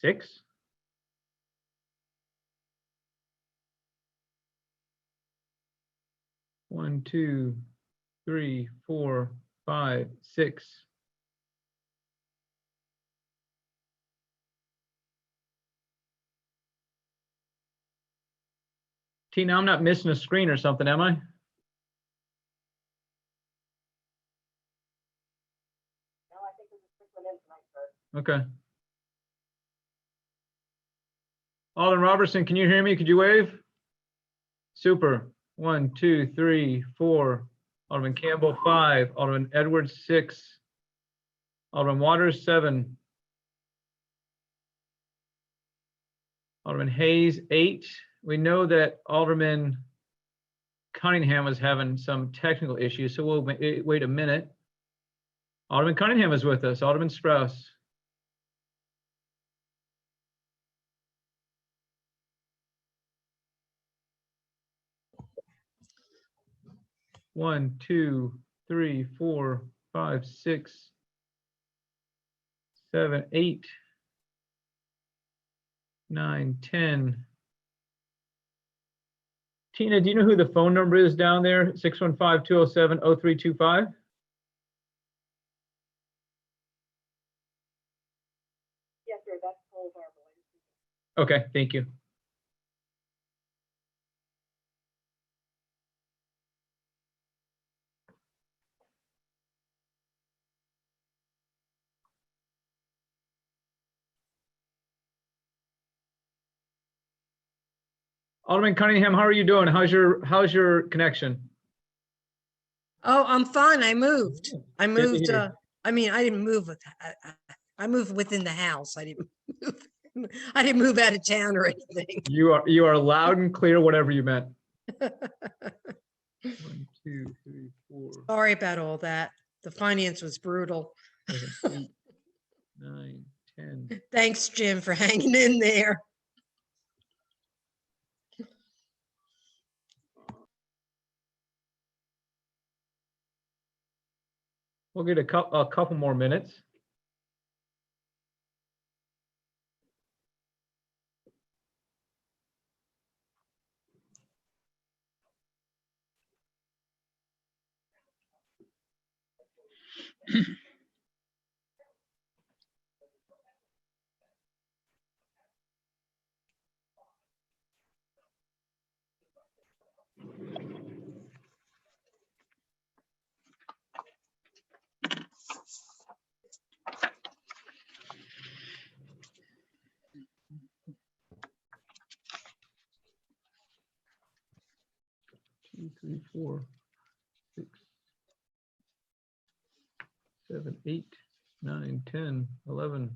6. One, 2, 3, 4, 5, 6. Tina, I'm not missing a screen or something, am I? Okay. Alden Robertson, can you hear me? Could you wave? Super. 1, 2, 3, 4. Alderman Campbell, 5. Alderman Edwards, 6. Alderman Waters, 7. Alderman Hayes, 8. We know that Alderman Cunningham was having some technical issues, so we'll wait a minute. Alderman Cunningham is with us. Alderman Strauss. One, 2, 3, 4, 5, 6, 7, 8, 9, 10. Tina, do you know who the phone number is down there? 615-207-0325? Yes, sir. That's Cold Harbor. Okay, thank you. Alderman Cunningham, how are you doing? How's your connection? Oh, I'm fine. I moved. I Good to moved. hear. I mean, I didn't move. I moved within the house. I didn't move. I didn't move out of town or anything. You are loud and clear, whatever you meant. 1, 2, 3, 4. Sorry about all that. The finance was brutal. 7, 8, 9, 10. Thanks, Jim, for hanging in there. We'll get a couple more minutes. Two, 3, 4, 6, 7, 8, 9, 10, 11.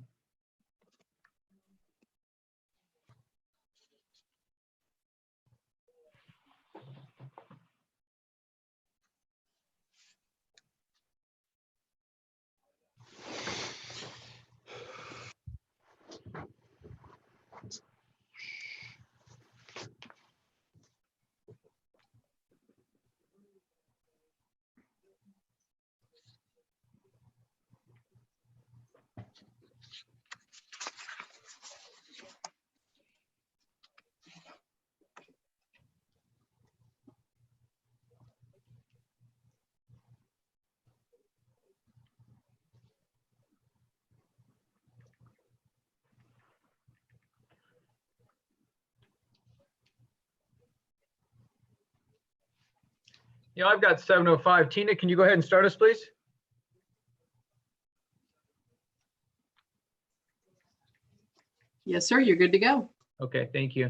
Yeah, I've got 7:05. Tina, can you go ahead and start us, please? Yes, sir. You're good to go. Okay, thank you.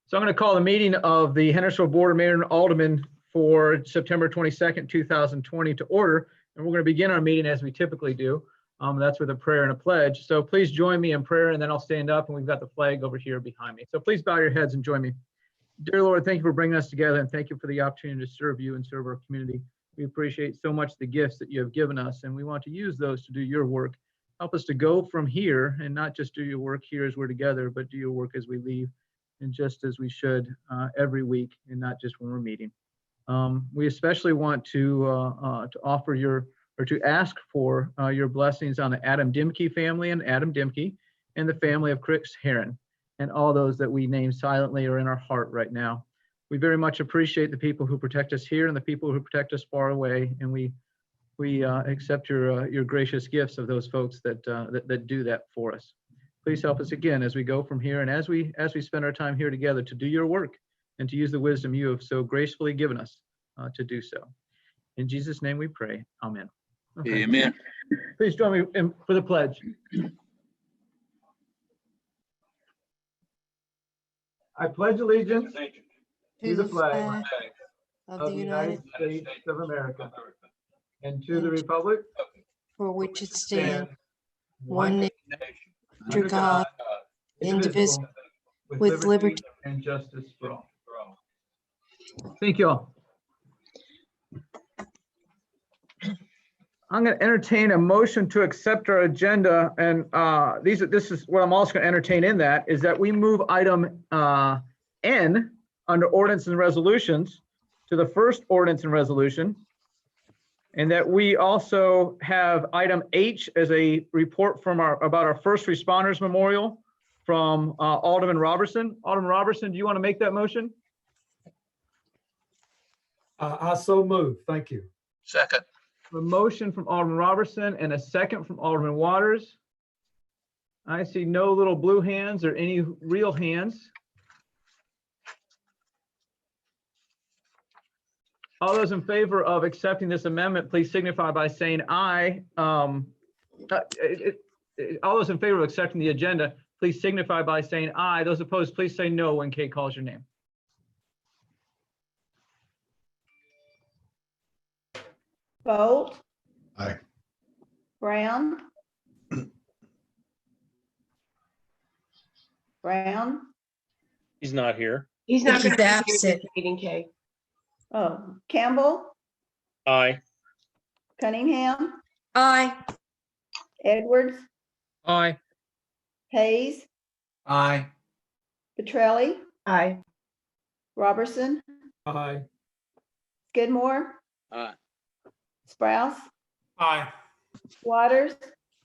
So I'm going to call the meeting of the Hendersonville Board of Mayor and Aldermen for September 22nd, 2020 to order. And we're going to begin our meeting as we typically do. That's with a prayer and a pledge. So please join me in prayer, and then I'll stand up, and we've got the flag over here behind me. So please bow your heads and join me. Dear Lord, thank you for bringing us together, and thank you for the opportunity to serve you and serve our community. We appreciate so much the gifts that you have given us, and we want to use those to do your work. Help us to go from here and not just do your work here as we're together, but do your work as we leave, and just as we should every week, and not just when we're meeting. We especially want to offer your, or to ask for your blessings on the Adam Dimke family and Adam Dimke, and the family of Chris Heron, and all those that we name silently or in our heart right now. We very much appreciate the people who protect us here and the people who protect us far away, and we accept your gracious gifts of those folks that do that for us. Please help us again as we go from here, and as we spend our time here together to do your work and to use the wisdom you have so gracefully given us to do so. In Jesus' name we pray. Amen. Okay. Amen. Please join me for the pledge. I pledge allegiance to the flag of of the the United States of America and to the republic for which it stand stands, one nation, under under God, indivisible, with liberty and justice for all. Thank you all. I'm going to entertain a motion to accept our agenda, and this is what I'm also going to entertain in that, is that we move item N under ordinance and resolutions to the first ordinance and resolution, and that we also have item H as a report from about our first responders memorial from Alderman Robertson. Alderman Robertson, do you want to make that motion? I so move. Thank you. Second. A motion from Alderman Robertson and a second from Alderman Waters. I see no little blue hands or any real hands. All those in favor of accepting this amendment, please signify by saying aye. All those in favor of accepting the agenda, please signify by saying aye. Those opposed, please say no when Kate calls your name. Bolt. Aye. Brown. Brown. He's not here. He's not He's going to absent. meeting, Kay. Oh, Campbell. Aye. Cunningham. Aye. Edwards. Aye. Hayes. Aye. Petrelli. Aye. Robertson. Aye. Skidmore. Aye. Sprouse. Aye. Waters.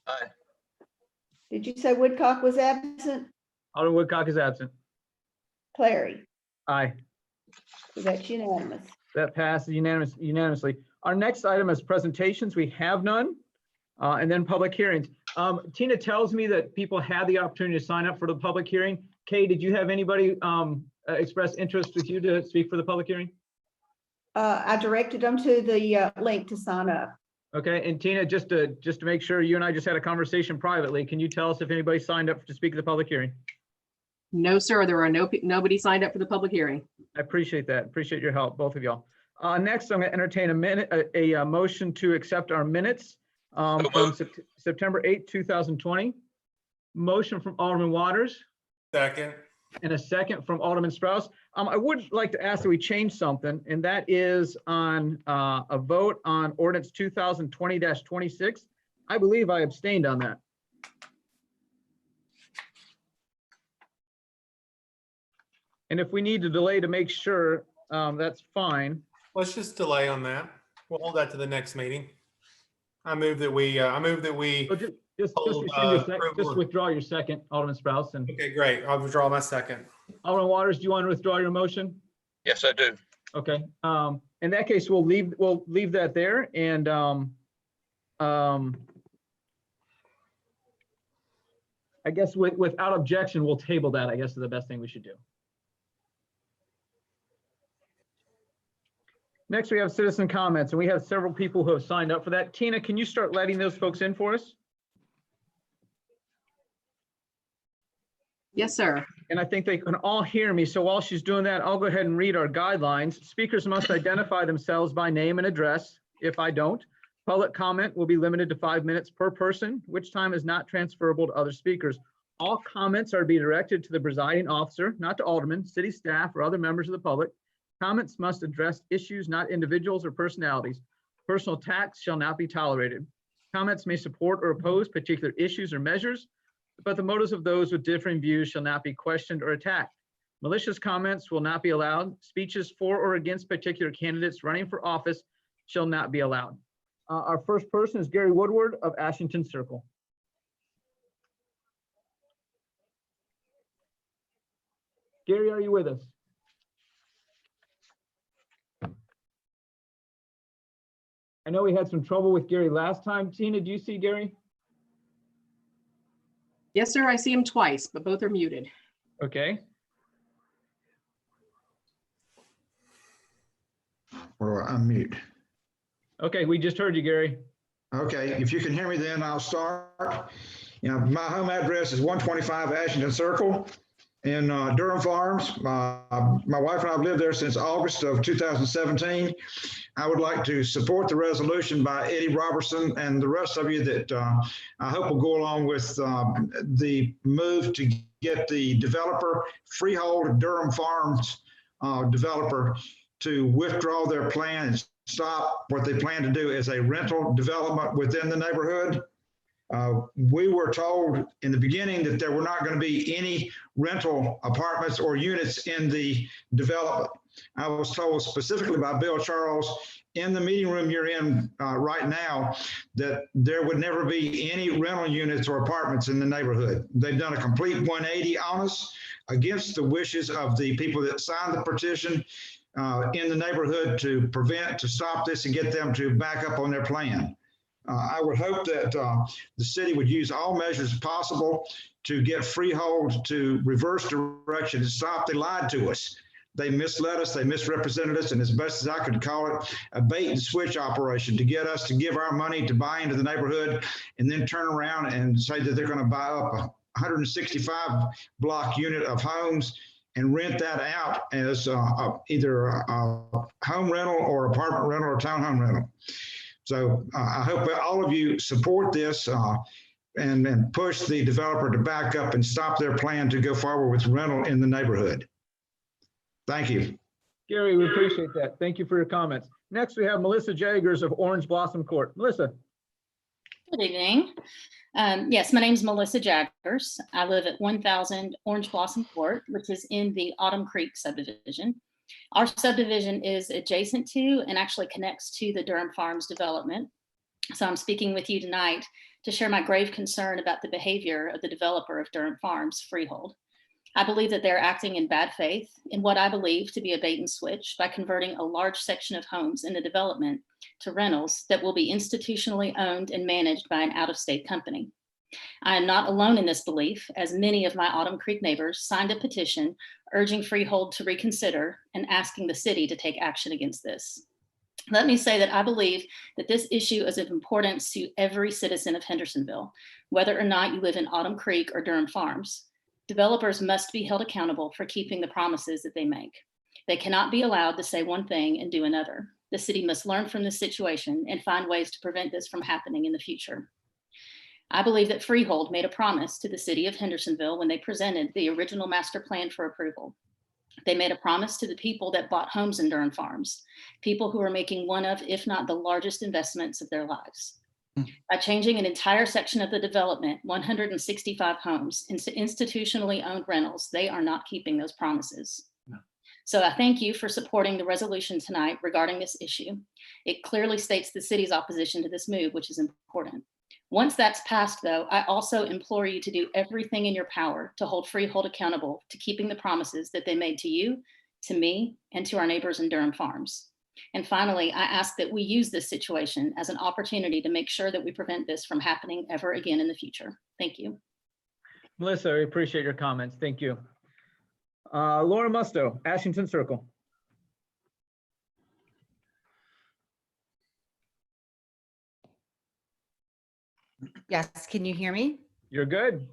Aye. Did you say Woodcock was absent? Alderman Woodcock is absent. Clary. Aye. So that's unanimous. That passes unanimously. Our next item is presentations. We have none. And then public hearings. Tina tells me that people had the opportunity to sign up for the public hearing. Kay, did you have anybody express interest with you to speak for the public hearing? I directed them to the link to sign up. Okay, and Tina, just to make sure, you and I just had a conversation privately. Can you tell us if anybody signed up to speak at the public hearing? No, sir, there are nobody signed up for the public hearing. I appreciate that. Appreciate your help, both of y'all. Next, I'm going to entertain a motion to accept our minutes from September 8th, 2020. Motion from Alderman Waters. Second. And a second from Alderman Sprouse. I would like to ask that we change something, and that is on a vote on ordinance 2020-26. I believe I abstained on that. And if we need to delay to make sure, that's fine. Let's just delay on that. We'll hold that to the next meeting. I move that we So just Hold, rescind your approval. just withdraw your second, Alderman Sprouse. And okay, great. I'll withdraw my second. Alderman Waters, do you want to withdraw your motion? Yes, I do. Okay, in that case, we'll leave that there, and I guess without objection, we'll table that, I guess is the best thing we should do. Next, we have citizen comments, and we have several people who have signed up for that. Tina, can you start letting those folks in for us? Yes, sir. And I think they can all hear me. So while she's doing that, I'll go ahead and read our guidelines. Speakers must identify themselves by name and address. If I don't, public comment will be limited to 5 minutes per person, which time is not transferable to other speakers. All comments are to be directed to the presiding officer, not to aldermen, city staff, or other members of the public. Comments must address issues, not individuals or personalities. Personal attacks shall not be tolerated. Comments may support or oppose particular issues or measures, but the motives of those with differing views shall not be questioned or attacked. Malicious comments will not be allowed. Speeches for or against particular candidates running for office shall not be allowed. Our first person is Gary Woodward of Ashington Circle. Gary, are you with us? I know we had some trouble with Gary last time. Tina, do you see Gary? Yes, sir, I see him twice, but both are muted. Okay. Or unmute. Okay, we just heard you, Gary. Okay, if you can hear me, then I'll start. My home address is 125 Ashington Circle in Durham Farms. My wife and I have lived there since August of 2017. I would like to support the resolution by Eddie Robertson and the rest of you that I hope will go along with the move to get the developer, Freehold Durham Farms developer, to withdraw their plan and stop what they plan to do as a rental development within the neighborhood. We were told in the beginning that there were not going to be any rental apartments or units in the development. I was told specifically by Bill Charles in the meeting room you're in right now that there would never be any rental units or apartments in the neighborhood. They've done a complete 180 on us against the wishes of the people that signed the petition in the neighborhood to stop this and get them to back up on their plan. I would hope that the city would use all measures possible to get Freehold to reverse direction and stop. They lied to us. They misled us, they misrepresented us, and as best as I could call it, a bait and switch operation to get us to give our money to buy into the neighborhood and then turn around and say that they're going to buy up a 165 block unit of homes and rent that out as either a home rental or apartment rental or townhome rental. So I hope that all of you support this and push the developer to back up and stop their plan to go forward with rental in the neighborhood. Thank you. Gary, we appreciate that. Thank you for your comments. Next, we have Melissa Jaggers of Orange Blossom Court. Melissa. Good evening. Yes, my name is Melissa Jaggers. I live at 1000 Orange Blossom Court, which is in the Autumn Creek subdivision. Our subdivision is adjacent to and actually connects to the Durham Farms development. So I'm speaking with you tonight to share my grave concern about the behavior of the developer of Durham Farms, Freehold. I believe that they're acting in bad faith in what I believe to be a bait and switch by converting a large section of homes in the development to rentals that will be institutionally owned and managed by an out-of-state company. I am not alone in this belief, as many of my Autumn Creek neighbors signed a petition urging Freehold to reconsider and asking the city to take action against this. Let me say that I believe that this issue is of importance to every citizen of Hendersonville, whether or not you live in Autumn Creek or Durham Farms. Developers must be held accountable for keeping the promises that they make. They cannot be allowed to say one thing and do another. The city must learn from this situation and find ways to prevent this from happening in the future. I believe that Freehold made a promise to the city of Hendersonville when they presented the original master plan for approval. They made a promise to the people that bought homes in Durham Farms, people who are making one of, if not the largest investments of their lives. By changing an entire section of the development, 165 homes, into institutionally owned rentals, they are not keeping those promises. No. So I thank you for supporting the resolution tonight regarding this issue. It clearly states the city's opposition to this move, which is important. Once that's passed, though, I also implore you to do everything in your power to hold Freehold accountable to keeping the promises that they made to you, to me, and to our neighbors in Durham Farms. And finally, I ask that we use this situation as an opportunity to make sure that we prevent this from happening ever again in the future. Thank you. Melissa, I appreciate your comments. Thank you. Laura Musto, Ashington Circle. Yes, can you hear me? You're good.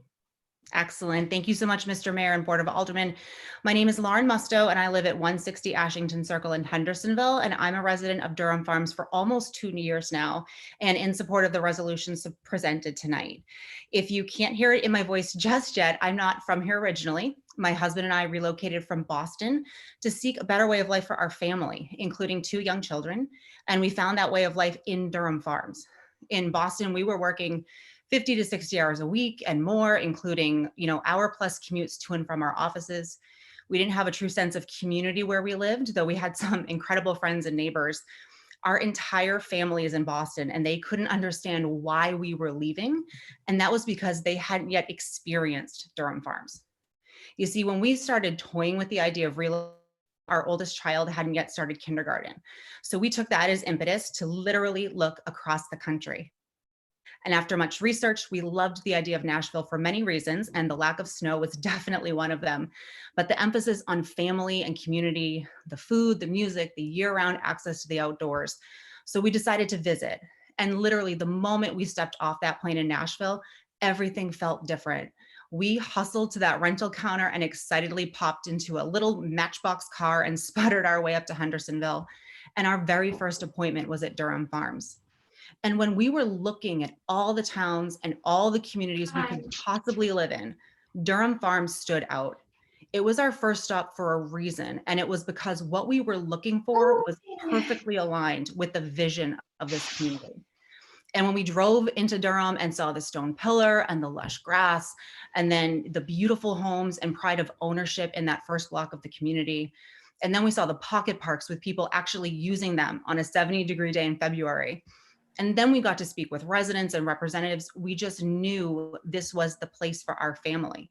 Excellent. Thank you so much, Mr. Mayor and Board of Aldermen. My name is Lauren Musto, and I live at 160 Ashington Circle in Hendersonville, and I'm a resident of Durham Farms for almost 2 years now, and in support of the resolutions presented tonight. If you can't hear it in my voice just yet, I'm not from here originally. My husband and I relocated from Boston to seek a better way of life for our family, including 2 young children, and we found that way of life in Durham Farms. In Boston, we were working 50 to 60 hours a week and more, including, hour-plus commutes to and from our offices. We didn't have a true sense of community where we lived, though we had some incredible friends and neighbors. Our entire family is in Boston, and they couldn't understand why we were leaving. And that was because they hadn't yet experienced Durham Farms. You see, when we started toying with the idea of our oldest child hadn't yet started kindergarten. So we took that as impetus to literally look across the country. And after much research, we loved the idea of Nashville for many reasons, and the lack of snow was definitely one of them. But the emphasis on family and community, the food, the music, the year-round access to the outdoors. So we decided to visit. And literally the moment we stepped off that plane in Nashville, everything felt different. We hustled to that rental counter and excitedly popped into a little matchbox car and sputtered our way up to Hendersonville. And our very first appointment was at Durham Farms. And when we were looking at all the towns and all the communities we could possibly live in, Durham Farms stood out. It was our first stop for a reason. And it was because what we were looking for was perfectly aligned with the vision of this community. And when we drove into Durham and saw the stone pillar and the lush grass, and then the beautiful homes and pride of ownership in that first block of the community, and then we saw the pocket parks with people actually using them on a 70-degree day in February. And then we got to speak with residents and representatives. We just knew this was the place for our family.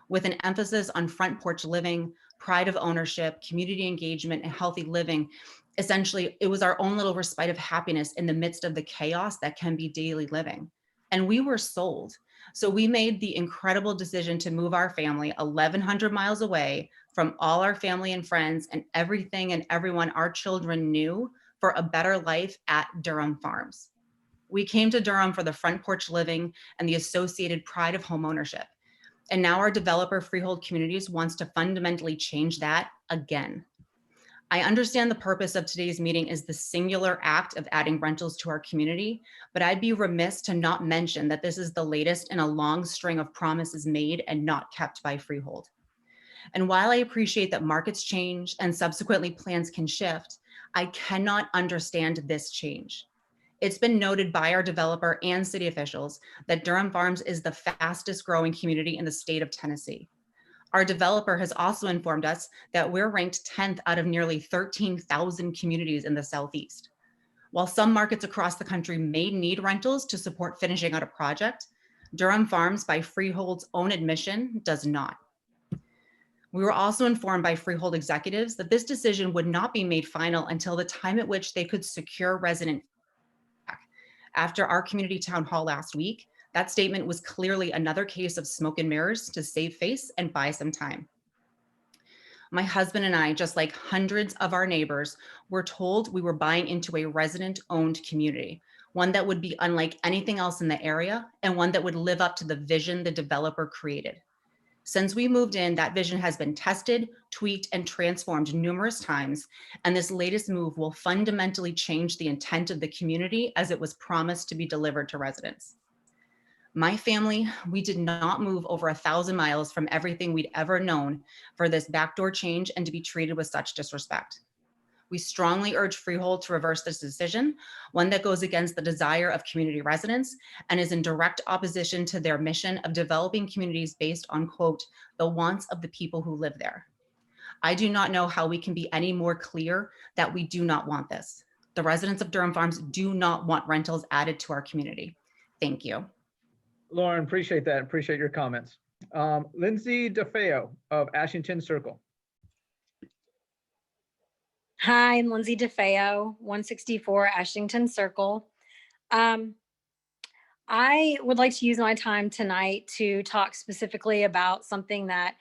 With an emphasis on front porch living, pride of ownership, community engagement, and healthy living, essentially, it was our own little respite of happiness in the midst of the chaos that can be daily living. And we were sold. So we made the incredible decision to move our family 1,100 miles away from all our family and friends and everything and everyone our children knew for a better life at Durham Farms. We came to Durham for the front porch living and the associated pride of homeownership. And now our developer Freehold Communities wants to fundamentally change that again. I understand the purpose of today's meeting is the singular act of adding rentals to our community, but I'd be remiss to not mention that this is the latest in a long string of promises made and not kept by Freehold. And while I appreciate that markets change and subsequently plans can shift, I cannot understand this change. It's been noted by our developer and city officials that Durham Farms is the fastest growing community in the state of Tennessee. Our developer has also informed us that we're ranked 10th out of nearly 13,000 communities in the Southeast. While some markets across the country may need rentals to support finishing out a project, Durham Farms, by Freehold's own admission, does not. We were also informed by Freehold executives that this decision would not be made final until the time at which they could secure resident feedback. After our community town hall last week, that statement was clearly another case of smoke and mirrors to save face and buy some time. My husband and I, just like hundreds of our neighbors, were told we were buying into a resident-owned community, one that would be unlike anything else in the area and one that would live up to the vision the developer created. Since we moved in, that vision has been tested, tweaked, and transformed numerous times, and this latest move will fundamentally change the intent of the community as it was promised to be delivered to residents. My family, we did not move over 1,000 miles from everything we'd ever known for this backdoor change and to be treated with such disrespect. We strongly urge Freehold to reverse this decision, one that goes against the desire of community residents and is in direct opposition to their mission of developing communities based on, quote, the wants of the people who live there. I do not know how we can be any more clear that we do not want this. The residents of Durham Farms do not want rentals added to our community. Thank you. Lauren, appreciate that. Appreciate your comments. Lindsay DeFeo of Ashington Circle. Hi, I'm Lindsay DeFeo, 164 Ashington Circle. I would like to use my time tonight to talk specifically about something that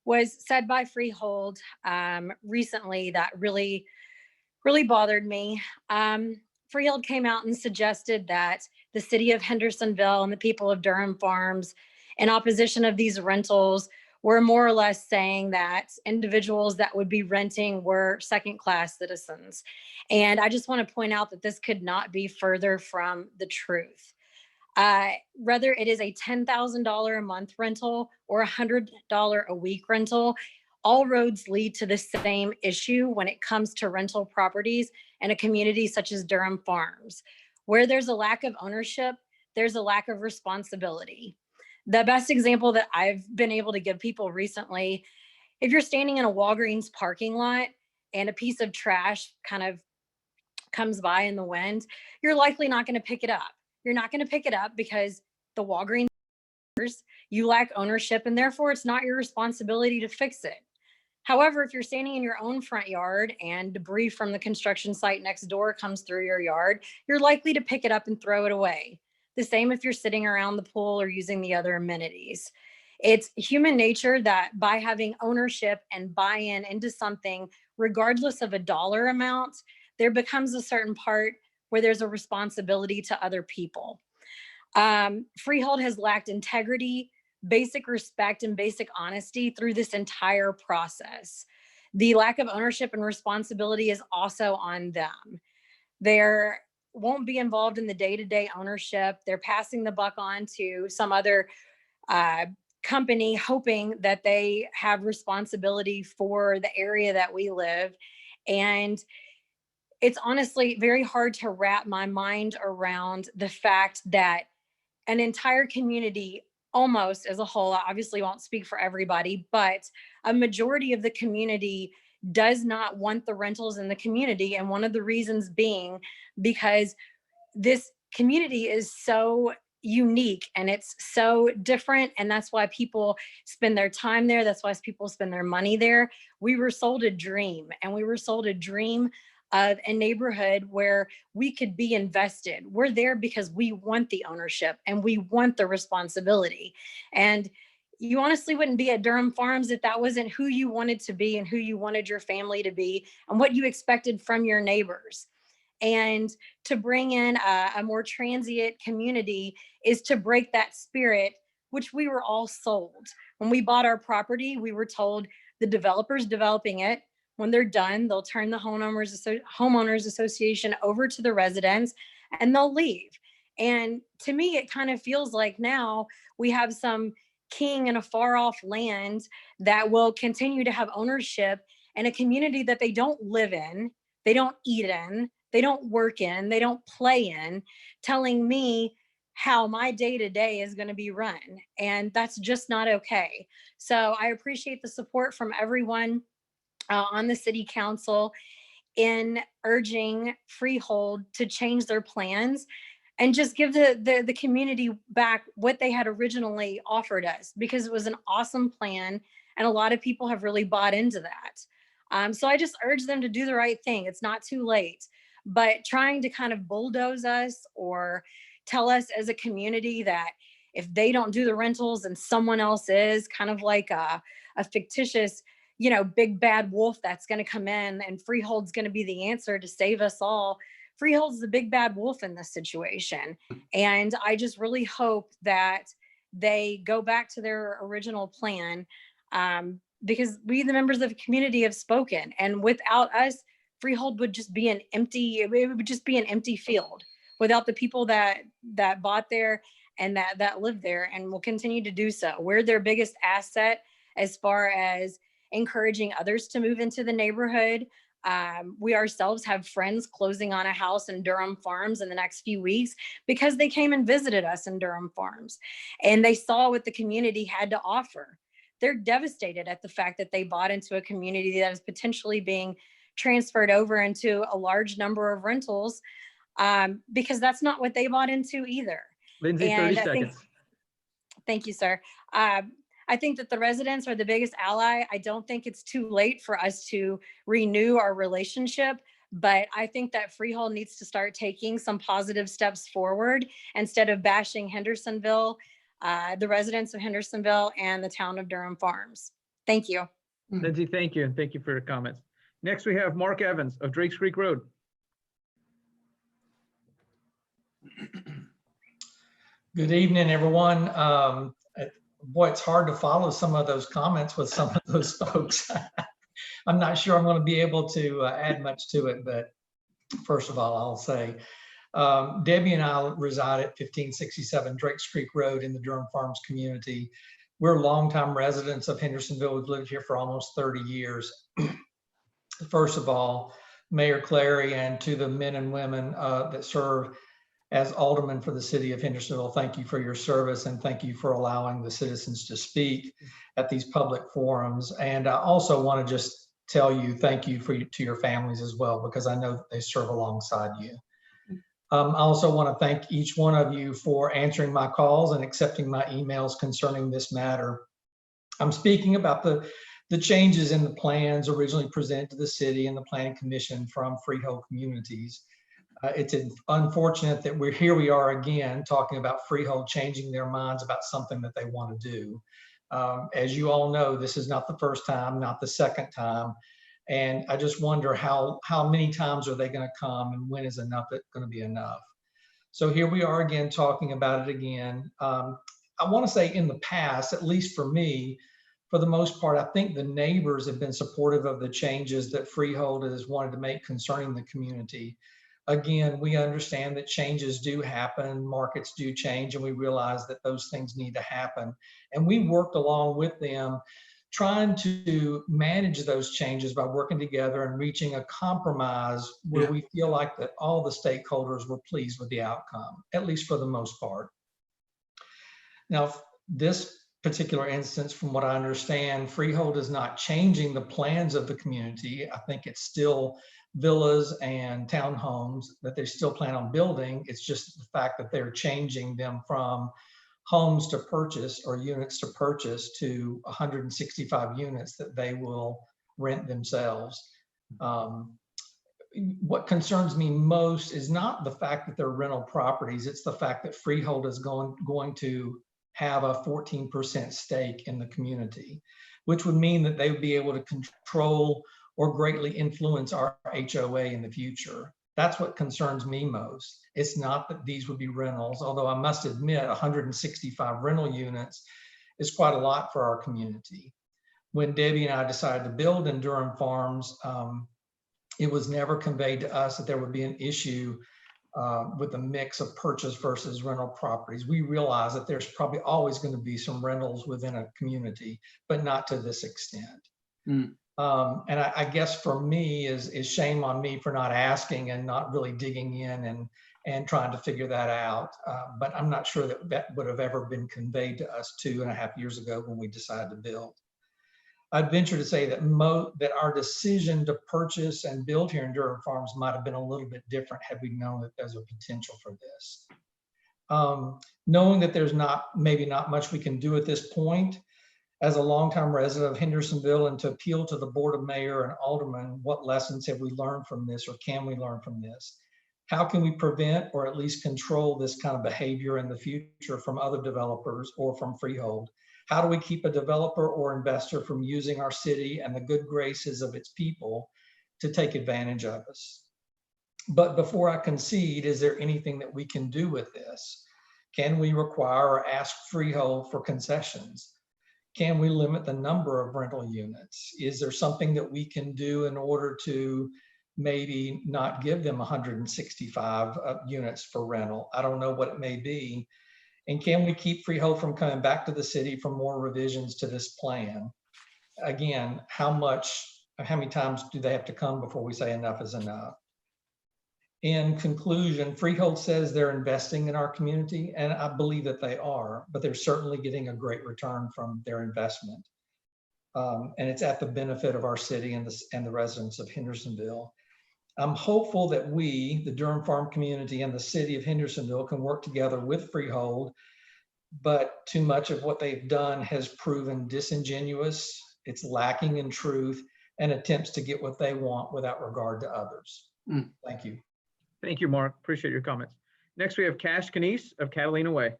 was said by Freehold recently that really bothered me. Freehold came out and suggested that the city of Hendersonville and the people of Durham Farms, in opposition of these rentals, were more or less saying that individuals that would be renting were second-class citizens. And I just want to point out that this could not be further from the truth. Whether it is a $10,000 a month rental or $100 a week rental, all roads lead to the same issue when it comes to rental properties in a community such as Durham Farms. Where there's a lack of ownership, there's a lack of responsibility. The best example that I've been able to give people recently, if you're standing in a Walgreens parking lot and a piece of trash kind of comes by in the wind, you're likely not going to pick it up. You're not going to pick it up because the Walgreens, you lack ownership, and therefore it's not your responsibility to fix it. However, if you're standing in your own front yard and debris from the construction site next door comes through your yard, you're likely to pick it up and throw it away. The same if you're sitting around the pool or using the other amenities. It's human nature that by having ownership and buy-in into something, regardless of a dollar amount, there becomes a certain part where there's a responsibility to other people. Freehold has lacked integrity, basic respect, and basic honesty through this entire process. The lack of ownership and responsibility is also on them. They're won't be involved in the day-to-day ownership. They're passing the buck on to some other company, hoping that they have responsibility for the area that we live. And it's honestly very hard to wrap my mind around the fact that an entire community, almost as a whole, I obviously won't speak for everybody, but a majority of the community does not want the rentals in the community. And one of the reasons being because this community is so unique and it's so different. And that's why people spend their time there. That's why people spend their money there. We were sold a dream, and we were sold a dream of a neighborhood where we could be invested. We're there because we want the ownership and we want the responsibility. And you honestly wouldn't be at Durham Farms if that wasn't who you wanted to be and who you wanted your family to be and what you expected from your neighbors. And to bring in a more transient community is to break that spirit, which we were all sold. When we bought our property, we were told the developer's developing it. When they're done, they'll turn the homeowners association over to the residents and they'll leave. And to me, it kind of feels like now we have some king in a far off land that will continue to have ownership in a community that they don't live in, they don't eat in, they don't work in, they don't play in, telling me how my day-to-day is going to be run. And that's just not okay. So I appreciate the support from everyone on the city council in urging Freehold to change their plans and just give the community back what they had originally offered us, because it was an awesome plan and a lot of people have really bought into that. So I just urge them to do the right thing. It's not too late, but trying to kind of bulldoze us or tell us as a community that if they don't do the rentals and someone else is, kind of like a fictitious, big bad wolf that's going to come in and Freehold's going to be the answer to save us all. Freehold's the big bad wolf in this situation. And I just really hope that they go back to their original plan, because we, the members of the community, have spoken. And without us, Freehold would just be it would just be an empty field without the people that bought there and that live there and will continue to do so. We're their biggest asset as far as encouraging others to move into the neighborhood. We ourselves have friends closing on a house in Durham Farms in the next few weeks because they came and visited us in Durham Farms and they saw what the community had to offer. They're devastated at the fact that they bought into a community that is potentially being transferred over into a large number of rentals, because that's not what they bought into either. Lindsay, 30 seconds. Thank you, sir. I think that the residents are the biggest ally. I don't think it's too late for us to renew our relationship, but I think that Freehold needs to start taking some positive steps forward instead of bashing Hendersonville, the residents of Hendersonville and the town of Durham Farms. Thank you. Lindsay, thank you. And thank you for your comments. Next, we have Mark Evans of Drakes Creek Road. Good evening, everyone. Boy, it's hard to follow some of those comments with some of those folks. I'm not sure I'm going to be able to add much to it, but first of all, I'll say Debbie and I reside at 1567 Drakes Creek Road in the Durham Farms community. We're longtime residents of Hendersonville. We've lived here for almost 30 years. First of all, Mayor Clary, and to the men and women that serve as alderman for the city of Hendersonville, thank you for your service and thank you for allowing the citizens to speak at these public forums. And I also want to just tell you thank you to your families as well, because I know that they serve alongside you. I also want to thank each one of you for answering my calls and accepting my emails concerning this matter. I'm speaking about the changes in the plans originally presented to the city and the Planning Commission from Freehold Communities. It's unfortunate that we are again talking about Freehold changing their minds about something that they want to do. As you all know, this is not the first time, not the second time. And I just wonder how many times are they going to come and when is enough going to be enough? So here we are again talking about it again. I want to say in the past, at least for me, for the most part, I think the neighbors have been supportive of the changes that Freehold has wanted to make concerning the community. Again, we understand that changes do happen, markets do change, and we realize that those things need to happen. And we worked along with them, trying to manage those changes by working together and reaching a compromise where we feel like that all the stakeholders were pleased with the outcome, at least for the most part. Now, this particular instance, from what I understand, Freehold is not changing the plans of the community. I think it's still villas and townhomes that they still plan on building. It's just the fact that they're changing them from homes to purchase or units to purchase to 165 units that they will rent themselves. What concerns me most is not the fact that they're rental properties. It's the fact that Freehold is going to have a 14% stake in the community, which would mean that they would be able to control or greatly influence our HOA in the future. That's what concerns me most. It's not that these would be rentals, although I must admit 165 rental units is quite a lot for our community. When Debbie and I decided to build in Durham Farms, it was never conveyed to us that there would be an issue with a mix of purchase versus rental properties. We realize that there's probably always going to be some rentals within a community, but not to this extent. And I guess for me is shame on me for not asking and not really digging in and trying to figure that out. But I'm not sure that that would have ever been conveyed to us 2.5 years ago when we decided to build. I'd venture to say that that our decision to purchase and build here in Durham Farms might have been a little bit different had we known that there's a potential for this. Knowing that there's maybe not much we can do at this point, as a longtime resident of Hendersonville, and to appeal to the Board of Mayor and Aldermen, what lessons have we learned from this, or can we learn from this? How can we prevent or at least control this kind of behavior in the future from other developers or from Freehold? How do we keep a developer or investor from using our city and the good graces of its people to take advantage of us? But before I concede, is there anything that we can do with this? Can we require or ask Freehold for concessions? Can we limit the number of rental units? Is there something that we can do in order to maybe not give them 165 units for rental? I don't know what it may be. And can we keep Freehold from coming back to the city for more revisions to this plan? Again, how many times do they have to come before we say enough is enough? In conclusion, Freehold says they're investing in our community, and I believe that they are, but they're certainly getting a great return from their investment. And it's at the benefit of our city and the residents of Hendersonville. I'm hopeful that we, the Durham Farm community and the city of Hendersonville, can work together with Freehold, but too much of what they've done has proven disingenuous. It's lacking in truth and attempts to get what they want without regard to others. Thank you. Thank you, Mark. Appreciate your comments. Next, we have Cash Canese of Catalina Way.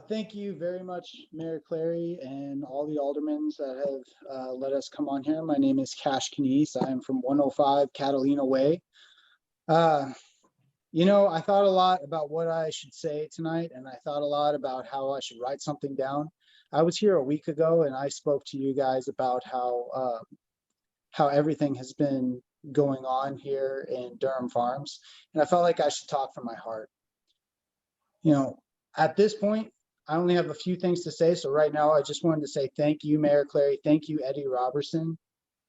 Thank you very much, Mayor Clary and all the aldermen that have let us come on here. My name is Cash Canese. I am from 105 Catalina Way. You know, I thought a lot about what I should say tonight, and I thought a lot about how I should write something down. I was here a week ago, and I spoke to you guys about how everything has been going on here in Durham Farms, and I felt like I should talk from my heart. You know, at this point, I only have a few things to say. So right now, I just wanted to say thank you, Mayor Clary. Thank you, Eddie Robertson.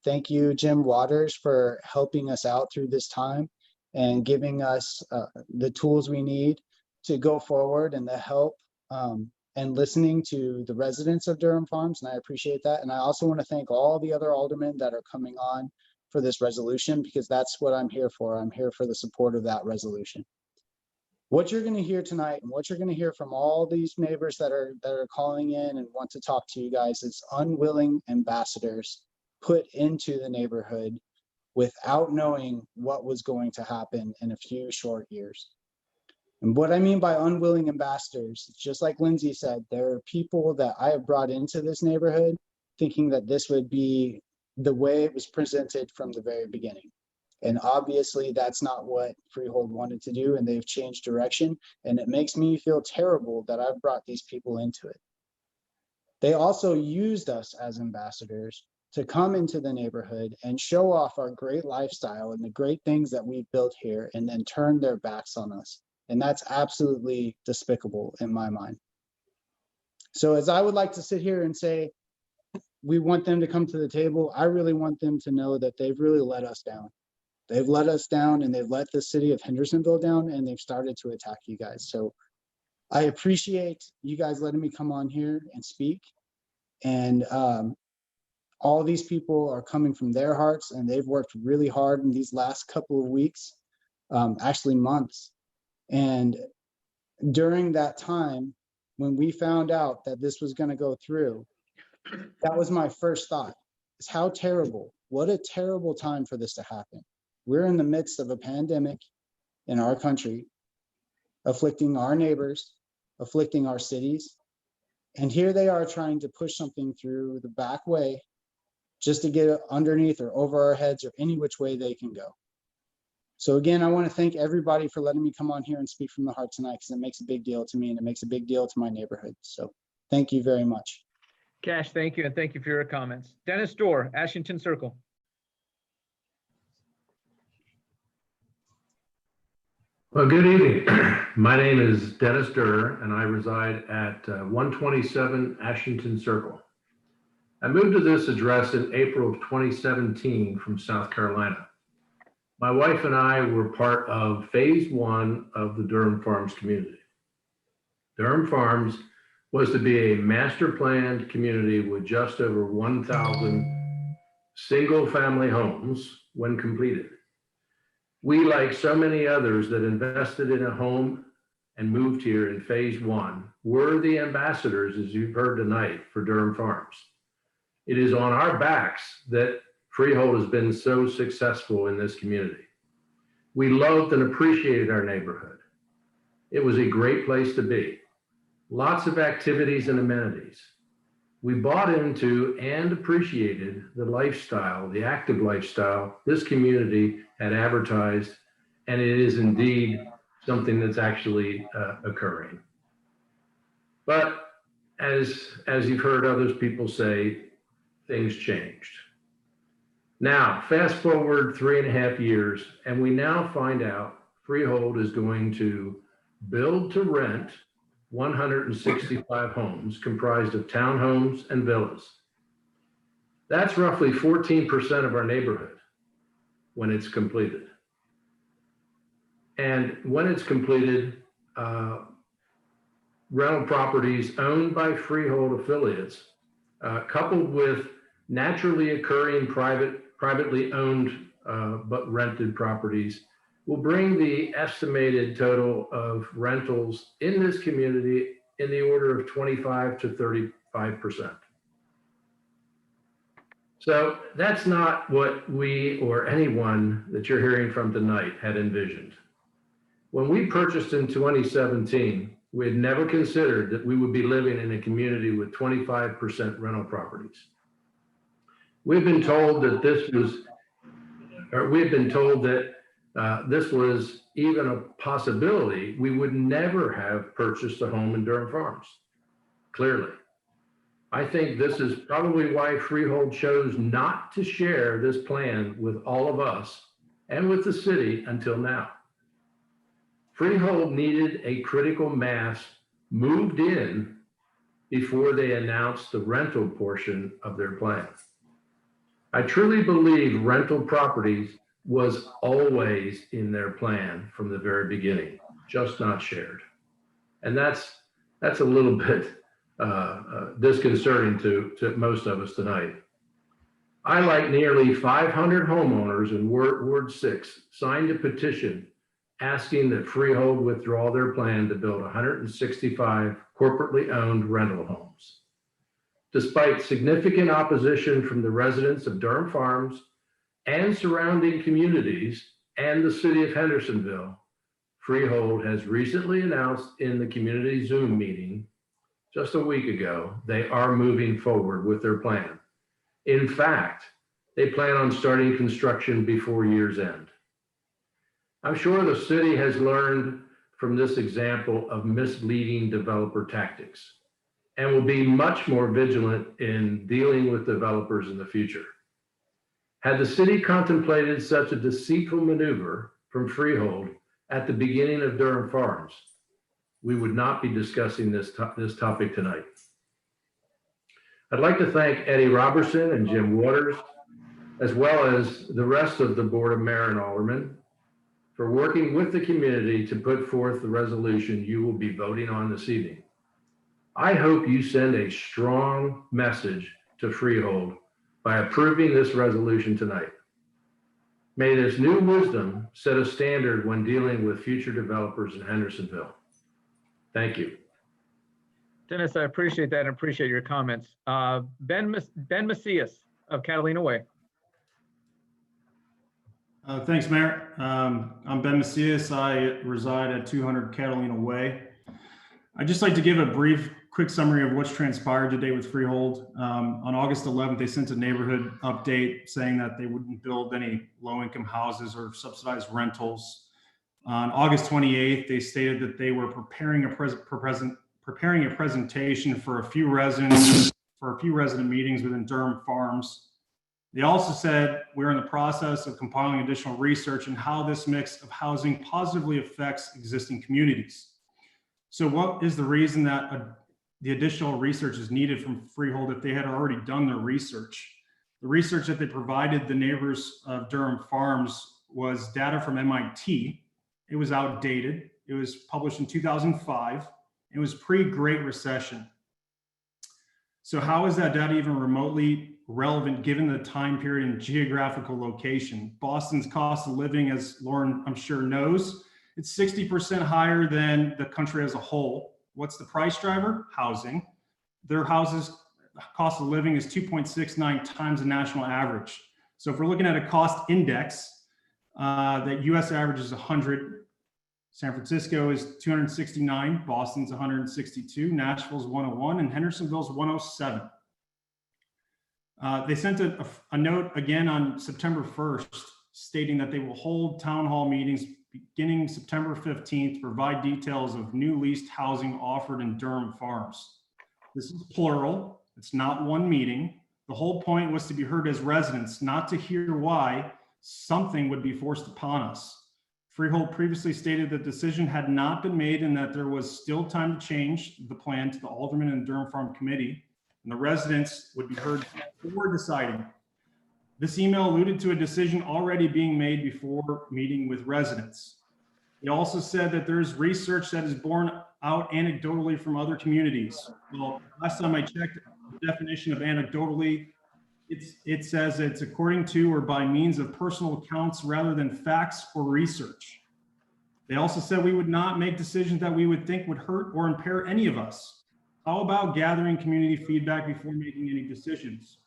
Thank you, Jim Waters, for helping us out through this time and giving us the tools we need to go forward and the help and listening to the residents of Durham Farms. And I appreciate that. And I also want to thank all the other aldermen that are coming on for this resolution because that's what I'm here for. I'm here for the support of that resolution. What you're going to hear tonight and what you're going to hear from all these neighbors that are calling in and want to talk to you guys is unwilling ambassadors put into the neighborhood without knowing what was going to happen in a few short years. And what I mean by unwilling ambassadors, just like Lindsay said, there are people that I have brought into this neighborhood thinking that this would be the way it was presented from the very beginning. And obviously that's not what Freehold wanted to do, and they've changed direction. And it makes me feel terrible that I've brought these people into it. They also used us as ambassadors to come into the neighborhood and show off our great lifestyle and the great things that we've built here, and then turn their backs on us. And that's absolutely despicable in my mind. So as I would like to sit here and say, we want them to come to the table, I really want them to know that they've really let us down. They've let us down, and they've let the city of Hendersonville down, and they've started to attack you guys. So I appreciate you guys letting me come on here and speak. And all these people are coming from their hearts, and they've worked really hard in these last couple of weeks, actually months. And during that time, when we found out that this was going to go through, that was my first thought, is how terrible, what a terrible time for this to happen. We're in the midst of a pandemic in our country, afflicting our neighbors, afflicting our cities. And here they are trying to push something through the back way just to get it underneath or over our heads or any which way they can go. So again, I want to thank everybody for letting me come on here and speak from the heart tonight, because it makes a big deal to me and it makes a big deal to my neighborhood. So thank you very much. Cash, thank you, and thank you for your comments. Dennis Dorr, Ashington Circle. Well, good evening. My name is Dennis Durr, and I reside at 127 Ashington Circle. I moved to this address in April of 2017 from South Carolina. My wife and I were part of phase 1 of the Durham Farms community. Durham Farms was to be a master planned community with just over 1,000 single family homes when completed. We, like so many others that invested in a home and moved here in phase 1, were the ambassadors, as you've heard tonight, for Durham Farms. It is on our backs that Freehold has been so successful in this community. We loved and appreciated our neighborhood. It was a great place to be. Lots of activities and amenities. We bought into and appreciated the lifestyle, the active lifestyle this community had advertised, and it is indeed something that's actually occurring. But as you've heard others people say, things changed. Now, fast forward 3.5 years, and we now find out Freehold is going to build to rent 165 homes comprised of townhomes and villas. That's roughly 14% of our neighborhood when it's completed. And when it's completed, rental properties owned by Freehold affiliates, coupled with naturally occurring privately owned but rented properties, will bring the estimated total of rentals in this community in the order of 25 to 35%. So that's not what we or anyone that you're hearing from tonight had envisioned. When we purchased in 2017, we had never considered that we would be living in a community with 25% rental properties. We've been told that this was even a possibility. We would never have purchased a home in Durham Farms, clearly. I think this is probably why Freehold chose not to share this plan with all of us and with the city until now. Freehold needed a critical mass moved in before they announced the rental portion of their plan. I truly believe rental properties was always in their plan from the very beginning, just not shared. And that's a little bit disconcerting to most of us tonight. I, like nearly 500 homeowners in Ward 6, signed a petition asking that Freehold withdraw their plan to build 165 corporately owned rental homes. Despite significant opposition from the residents of Durham Farms and surrounding communities and the city of Hendersonville, Freehold has recently announced in the community Zoom meeting just a week ago, they are moving forward with their plan. In fact, they plan on starting construction before year's end. I'm sure the city has learned from this example of misleading developer tactics and will be much more vigilant in dealing with developers in the future. Had the city contemplated such a deceitful maneuver from Freehold at the beginning of Durham Farms, we would not be discussing this topic tonight. I'd like to thank Eddie Robertson and Jim Waters, as well as the rest of the Board of Mayor and Aldermen, for working with the community to put forth the resolution you will be voting on this evening. I hope you send a strong message to Freehold by approving this resolution tonight. May this new wisdom set a standard when dealing with future developers in Hendersonville. Thank you. Dennis, I appreciate that and appreciate your comments. Ben Macias of Catalina Way. Thanks, Mayor. I'm Ben Macias. I reside at 200 Catalina Way. I'd just like to give a quick summary of what's transpired today with Freehold. On August 11th, they sent a neighborhood update saying that they wouldn't build any low-income houses or subsidized rentals. On August 28th, they stated that they were preparing a presentation for a few resident meetings within Durham Farms. They also said we're in the process of compiling additional research on how this mix of housing positively affects existing communities. So what is the reason that the additional research is needed from Freehold if they had already done their research? The research that they provided the neighbors of Durham Farms was data from MIT. It was outdated. It was published in 2005. It was pre-Great Recession. So how is that data even remotely relevant given the time period and geographical location? Boston's cost of living, as Lauren I'm sure knows, it's 60% higher than the country as a whole. What's the price driver? Housing. Their houses cost of living is 2.69 times the national average. So if we're looking at a cost index, that US average is 100, San Francisco is 269, Boston's 162, Nashville's 101, and Hendersonville's 107. They sent a note again on September 1st stating that they will hold town hall meetings beginning September 15th to provide details of new leased housing offered in Durham Farms. This is plural, it's not one meeting. The whole point was to be heard as residents, not to hear why something would be forced upon us. Freehold previously stated the decision had not been made and that there was still time to change the plan to the Alderman and Durham Farm Committee, and the residents would be heard before deciding. This email alluded to a decision already being made before meeting with residents. It also said that there's research that is borne out anecdotally from other communities. Well, last time I checked the definition of anecdotally, it says it's according to or by means of personal accounts rather than facts or research. They also said we would not make decisions that we would think would hurt or impair any of us. How about gathering community feedback before making any decisions?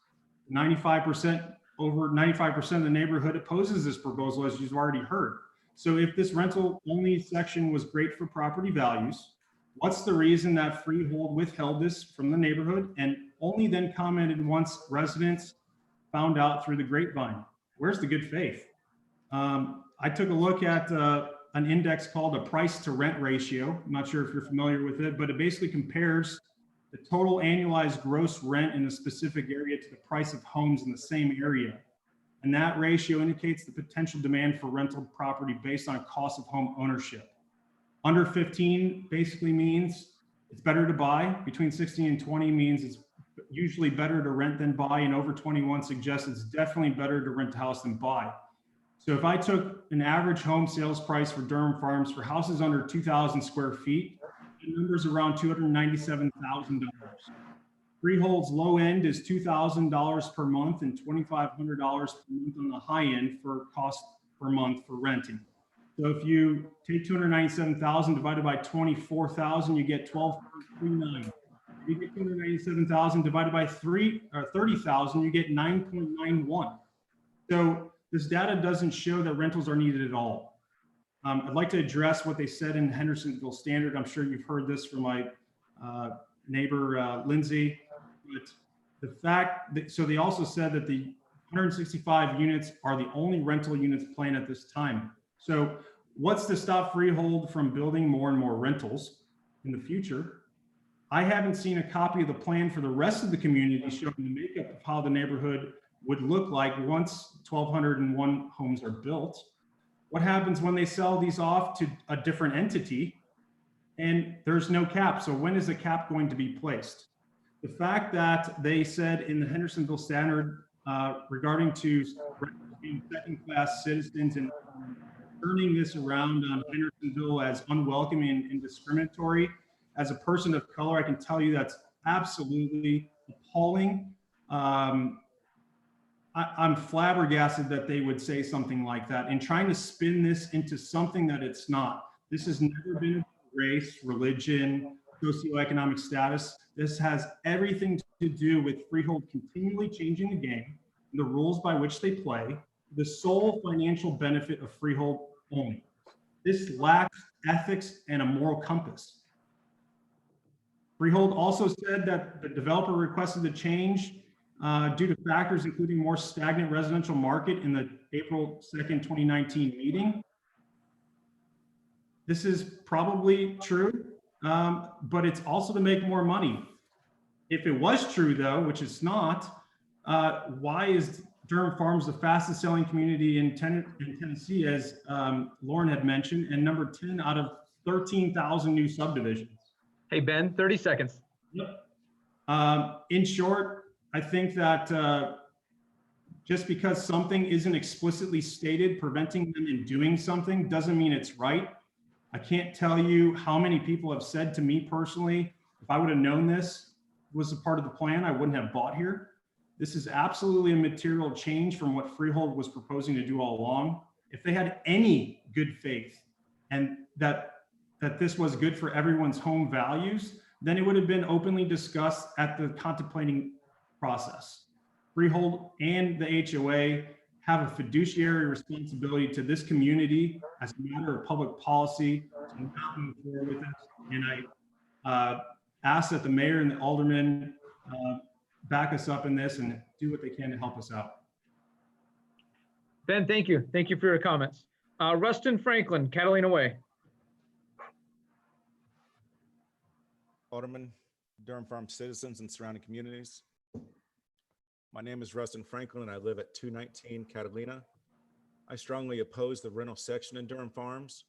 Over 95% of the neighborhood opposes this proposal, as you've already heard. So if this rental only section was great for property values, what's the reason that Freehold withheld this from the neighborhood and only then commented once residents found out through the grapevine? Where's the good faith? I took a look at an index called a price to rent ratio. I'm not sure if you're familiar with it, but it basically compares the total annualized gross rent in a specific area to the price of homes in the same area. And that ratio indicates the potential demand for rental property based on cost of home ownership. Under 15 basically means it's better to buy. Between 16 and 20 means it's usually better to rent than buy. And over 21 suggests it's definitely better to rent a house than buy. So if I took an average home sales price for Durham Farms for houses under 2,000 square feet, the number's around $297,000. Freehold's low end is $2,000 per month and $2,500 per month on the high end for cost per month for renting. So if you take 297,000 divided by 24,000, you get 12.39. You get 297,000 divided by 30,000, you get 9.91. So this data doesn't show that rentals are needed at all. I'd like to address what they said in Hendersonville Standard. I'm sure you've heard this from my neighbor, Lindsay. But the fact that, so they also said that the 165 units are the only rental units planned at this time. So what's to stop Freehold from building more and more rentals in the future? I haven't seen a copy of the plan for the rest of the community showing the makeup of how the neighborhood would look like once 1,201 homes are built. What happens when they sell these off to a different entity and there's no cap? So when is the cap going to be placed? The fact that they said in the Hendersonville Standard regarding to second-class citizens and turning this around on Hendersonville as unwelcoming and discriminatory, as a person of color, I can tell you that's absolutely appalling. I'm flabbergasted that they would say something like that and trying to spin this into something that it's not. This has never been about race, religion, socioeconomic status. This has everything to do with Freehold continually changing the game, the rules by which they play, the sole financial benefit of Freehold only. This lacks ethics and a moral compass. Freehold also said that the developer requested the change due to factors including more stagnant residential market in the April 2nd, 2019 meeting. This is probably true, but it's also to make more money. If it was true though, which it's not, why is Durham Farms the fastest selling community in Tennessee, as Lauren had mentioned, and number 10 out of 13,000 new subdivisions? Hey, Ben, 30 seconds. Yep. In short, I think that just because something isn't explicitly stated, preventing them in doing something doesn't mean it's right. I can't tell you how many people have said to me personally, if I would have known this was a part of the plan, I wouldn't have bought here. This is absolutely a material change from what Freehold was proposing to do all along. If they had any good faith and that this was good for everyone's home values, then it would have been openly discussed at the contemplating process. Freehold and the HOA have a fiduciary responsibility to this community as a matter of public policy to not move forward with this. And I ask that the mayor and the aldermen back us up in this and do what they can to help us out. Ben, thank you. Thank you for your comments. Rustin Franklin, Catalina Way. Alderman, Durham Farm citizens and surrounding communities. My name is Rustin Franklin and I live at 219 Catalina. I strongly oppose the rental section in Durham Farms.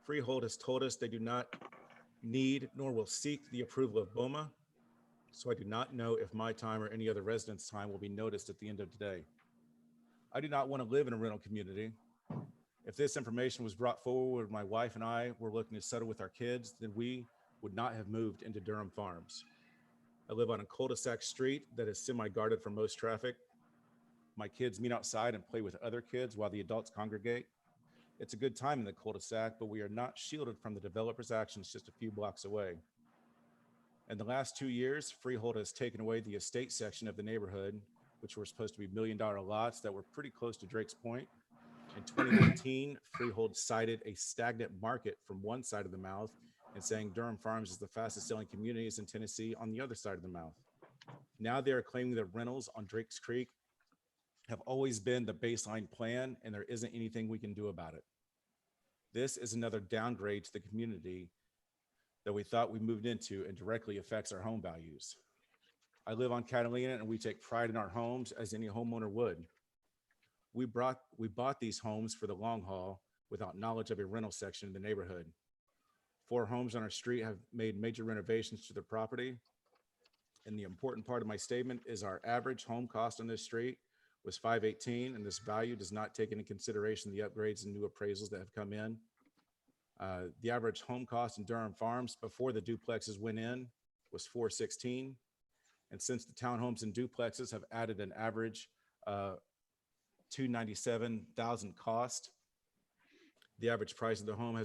Freehold has told us they do not need nor will seek the approval of BOMA, so I do not know if my time or any other resident's time will be noticed at the end of today. I do not want to live in a rental community. If this information was brought forward, my wife and I were looking to settle with our kids, then we would not have moved into Durham Farms. I live on a cul-de-sac street that is semi-guarded from most traffic. My kids meet outside and play with other kids while the adults congregate. It's a good time in the cul-de-sac, but we are not shielded from the developer's actions just a few blocks away. In the last 2 years, Freehold has taken away the estate section of the neighborhood, which were supposed to be million-dollar lots that were pretty close to Drake's Point. In 2019, Freehold cited a stagnant market from one side of the mouth and saying Durham Farms is the fastest selling communities in Tennessee on the other side of the mouth. Now they are claiming that rentals on Drake's Creek have always been the baseline plan and there isn't anything we can do about it. This is another downgrade to the community that we thought we moved into and directly affects our home values. I live on Catalina and we take pride in our homes as any homeowner would. We bought these homes for the long haul without knowledge of a rental section in the neighborhood. 4 homes on our street have made major renovations to their property. And the important part of my statement is our average home cost on this street was $518, and this value does not take into consideration the upgrades and new appraisals that have come in. The average home cost in Durham Farms before the duplexes went in was $416, And since the townhomes and duplexes have added an average $297,000 cost, the average price of the home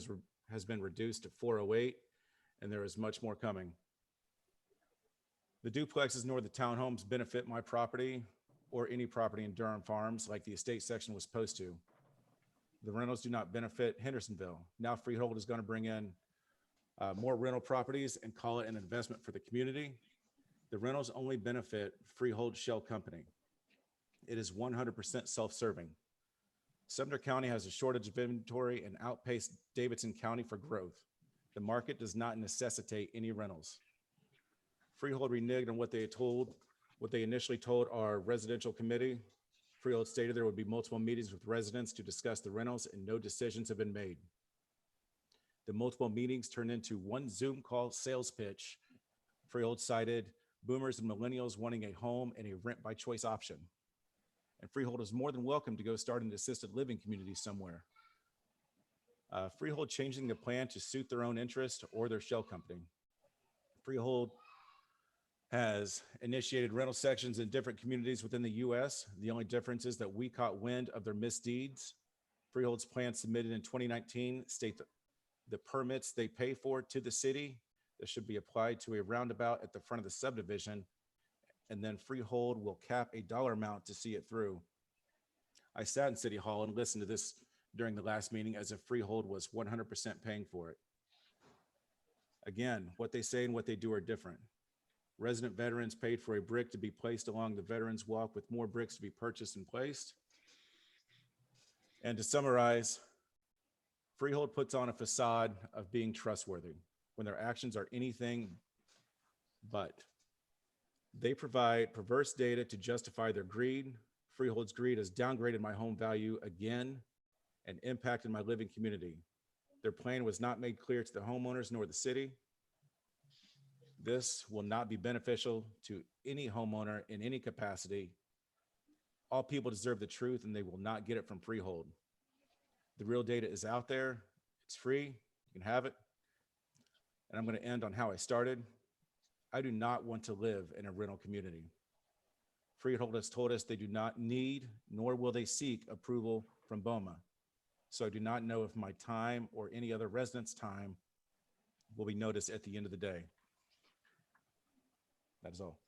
has been reduced to $408,000, and there is much more coming. The duplexes nor the townhomes benefit my property or any property in Durham Farms like the estate section was supposed to. The rentals do not benefit Hendersonville. Now Freehold is going to bring in more rental properties and call it an investment for the community. The rentals only benefit Freehold Shell Company. It is 100% self-serving. Sumner County has a shortage of inventory and outpaced Davidson County for growth. The market does not necessitate any rentals. Freehold reneged on what they initially told our residential committee. Freehold stated there would be multiple meetings with residents to discuss the rentals, and no decisions have been made. The multiple meetings turned into one Zoom call sales pitch. Freehold cited boomers and millennials wanting a home and a rent by choice option. And Freehold is more than welcome to go start an assisted living community somewhere. Freehold changing the plan to suit their own interest or their shell company. Freehold has initiated rental sections in different communities within the U.S. The only difference is that we caught wind of their misdeeds. Freehold's plan submitted in 2019 state that the permits they pay for to the city that should be applied to a roundabout at the front of the subdivision, and then Freehold will cap a dollar amount to see it through. I sat in City Hall and listened to this during the last meeting as if Freehold was 100% paying for it. Again, what they say and what they do are different. Resident veterans paid for a brick to be placed along the Veterans Walk with more bricks to be purchased and placed. And to summarize, Freehold puts on a facade of being trustworthy when their actions are anything but. They provide perverse data to justify their greed. Freehold's greed has downgraded my home value again and impacted my living community. Their plan was not made clear to the homeowners nor the city. This will not be beneficial to any homeowner in any capacity. All people deserve the truth, and they will not get it from Freehold. The real data is out there. It's free. You can have it. And I'm going to end on how I started. I do not want to live in a rental community. Freehold has told us they do not need, nor will they seek approval from BOMA. So I do not know if my time or any other resident's time will be noticed at the end of the day. That is all.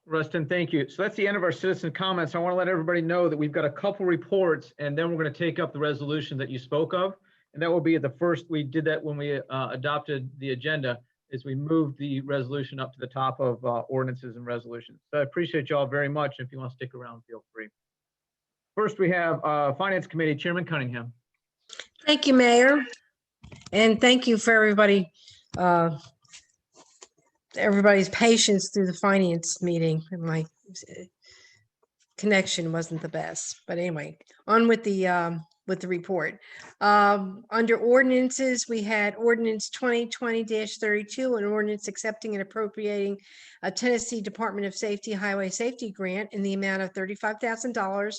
Rustin, thank you. So that's the end of our citizen comments. I want to let everybody know that we've got a couple reports, and then we're going to take up the resolution that you spoke of. And that will be the first. We did that when we adopted the agenda, is we moved the resolution up to the top of ordinances and resolutions. So I appreciate y'all very much. If you want to stick around, feel free. First, we have Finance Committee Chairman Cunningham. Thank you, Mayor. And thank you for everybody's patience through the finance meeting. My connection wasn't the best, but anyway, on with the report. Under ordinances, we had ordinance 2020-32, an ordinance accepting and appropriating a Tennessee Department of Safety Highway Safety Grant in the amount of $35,000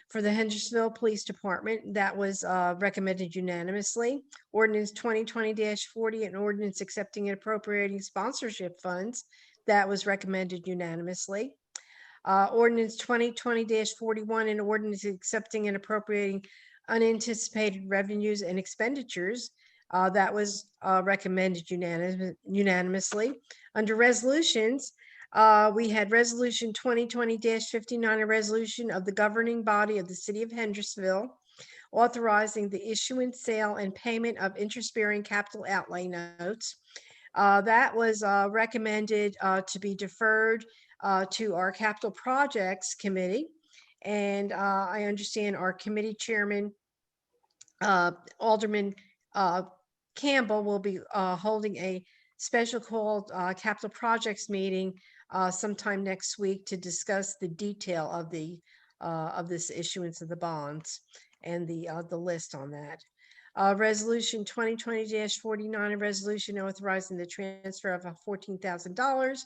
for the Hendersonville Police Department. That was recommended unanimously. Ordinance 2020-40, an ordinance accepting and appropriating sponsorship funds. That was recommended unanimously. Ordinance 2020-41, an ordinance accepting and appropriating unanticipated revenues and expenditures. That was recommended unanimously. Under resolutions, we had resolution 2020-59, a resolution of the governing body of the city of Hendersonville authorizing the issuance, sale, and payment of interest-bearing capital outlay notes. That was recommended to be deferred to our capital projects committee. And I understand our committee chairman, Alderman Campbell, will be holding a special called capital projects meeting sometime next week to discuss the detail of this issuance of the bonds and the list on that. Resolution 2020-49, a resolution authorizing the transfer of $14,000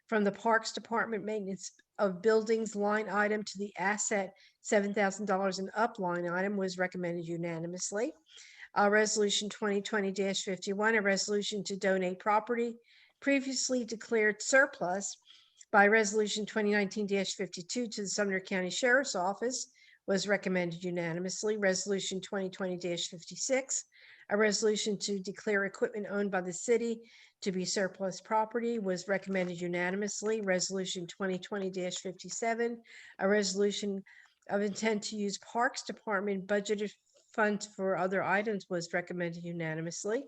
from the Parks Department maintenance of buildings line item to the asset $7,000 and up line item, was recommended unanimously. Resolution 2020-51, a resolution to donate property previously declared surplus by Resolution 2019-52 to the Sumner County Sheriff's Office was recommended unanimously. Resolution 2020-56, a resolution to declare equipment owned by the city to be surplus property was recommended unanimously. Resolution 2020-57, a resolution of intent to use Parks Department budgeted funds for other items was recommended unanimously.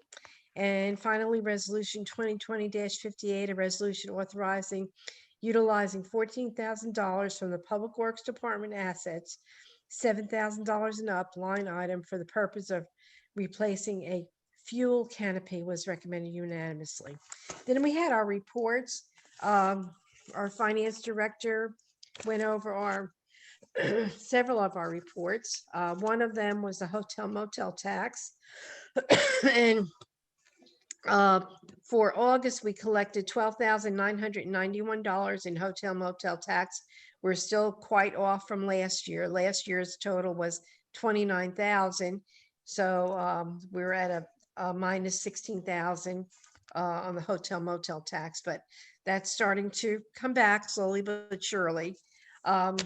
And finally, Resolution 2020-58, a resolution authorizing utilizing $14,000 from the Public Works Department assets, $7,000 and up line item for the purpose of replacing a fuel canopy was recommended unanimously. Then we had our reports. Our finance director went over our several of our reports. One of them was the hotel motel tax. And for August, we collected $12,991 in hotel motel tax. We're still quite off from last year. Last year's total was $29,000. So we're at a minus $16,000 on the hotel motel tax, but that's starting to come back slowly but surely. But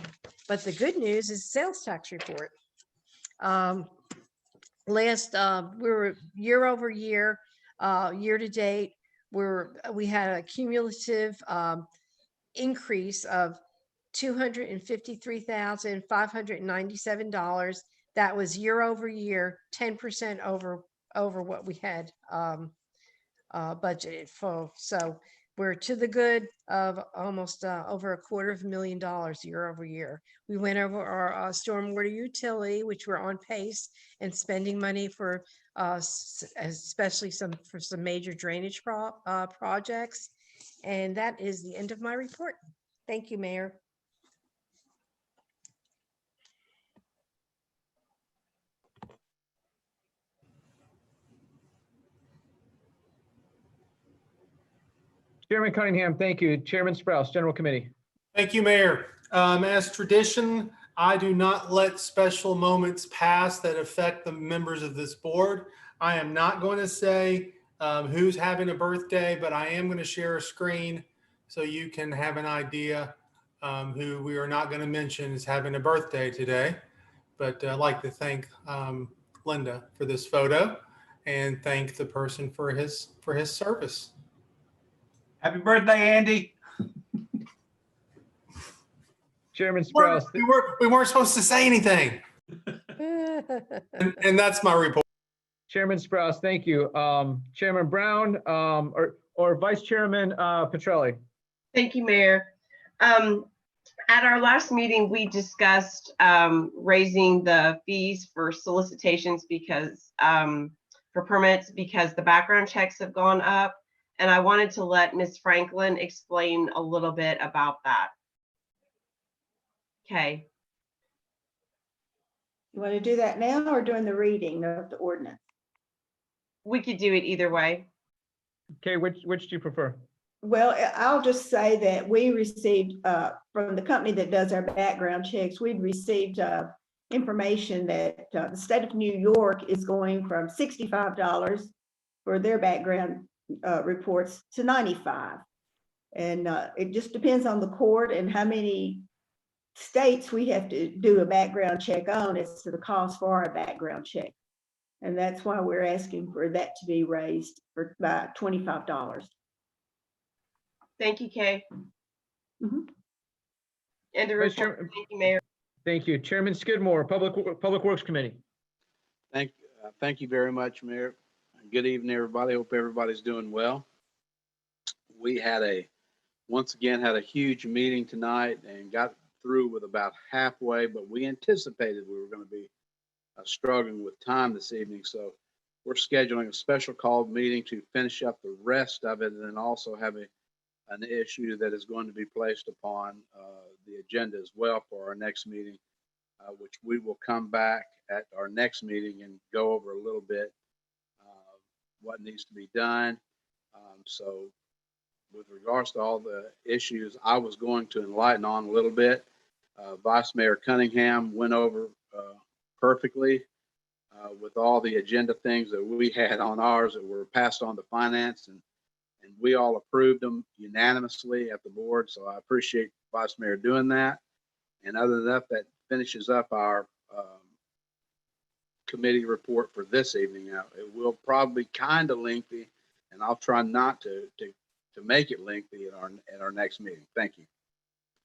the good news is sales tax report. We were year over year, year to date, we had a cumulative increase of $253,597. That was year over year, 10% over what we had budgeted for. So we're to the good of almost over $250,000 year over year. We went over our stormwater utility, which we're on pace and spending money for especially for some major drainage projects. And that is the end of my report. Thank you, Mayor. Chairman Cunningham, thank you. Chairman Sprouse, General Committee. Thank you, Mayor. As tradition, I do not let special moments pass that affect the members of this board. I am not going to say who's having a birthday, but I am going to share a screen so you can have an idea who we are not going to mention is having a birthday today. But I'd like to thank Linda for this photo and thank the person for his service. Happy birthday, Andy. Chairman Sprouse. We weren't supposed to say anything. and that's my report. Chairman Sprouse, thank you. Chairman Brown or Vice Chairman Petrelli. Thank you, Mayor. At our last meeting, we discussed raising the fees for solicitations because for permits because the background checks have gone up. And I wanted to let Ms. Franklin explain a little bit about that. Okay. You want to do that now or during the reading of the ordinance? We could do it either way. Okay, which do you prefer? Well, I'll just say that we received from the company that does our background checks, we'd received information that the state of New York is going from $65 for their background reports to $95. And it just depends on the court and how many states we have to do a background check on as to the cost for our background check. And that's why we're asking for that to be raised by $25. Thank you, Kay. Mm-hmm. And the report. Thank you, Mayor. Thank you. Chairman Skidmore, Public Works Committee. Thank you very much, Mayor. Good evening, everybody. Hope everybody's doing well. We once again had a huge meeting tonight and got through with about halfway, but we anticipated we were going to be struggling with time this evening. So we're scheduling a special called meeting to finish up the rest of it and then also have an issue that is going to be placed upon the agenda as well for our next meeting, which we will come back at our next meeting and go over a little bit what needs to be done. So with regards to all the issues, I was going to enlighten on a little bit. Vice Mayor Cunningham went over perfectly with all the agenda things that we had on ours that were passed on to finance and we all approved them unanimously at the board. So I appreciate Vice Mayor doing that. And other than that, that finishes up our committee report for this evening. Now, it will probably kind of lengthy, and I'll try not to make it lengthy at our next meeting. Thank you.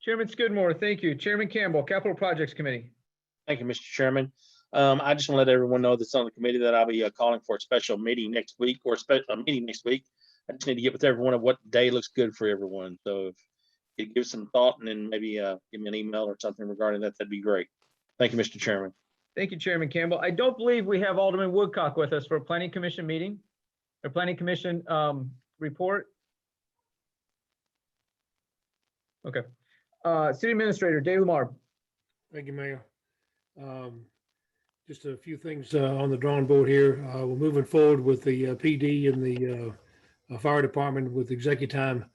Chairman Skidmore, thank you. Chairman Campbell, Capital Projects Committee. Thank you, Mr. Chairman. I just want to let everyone know that's on the committee that I'll be calling for a special meeting next week, or a meeting next week. I just need to get with everyone of what day looks good for everyone. So if you give some thought and then maybe give me an email or something regarding that, that'd be great. Thank you, Mr. Chairman. Thank you, Chairman Campbell. I don't believe we have Alderman Woodcock with us for a planning commission meeting, or planning commission report. Okay. City Administrator Dave Lamar. Thank you, Mayor. Just a few things on the drawing board here. We're moving forward with the PD and the fire department with executive time.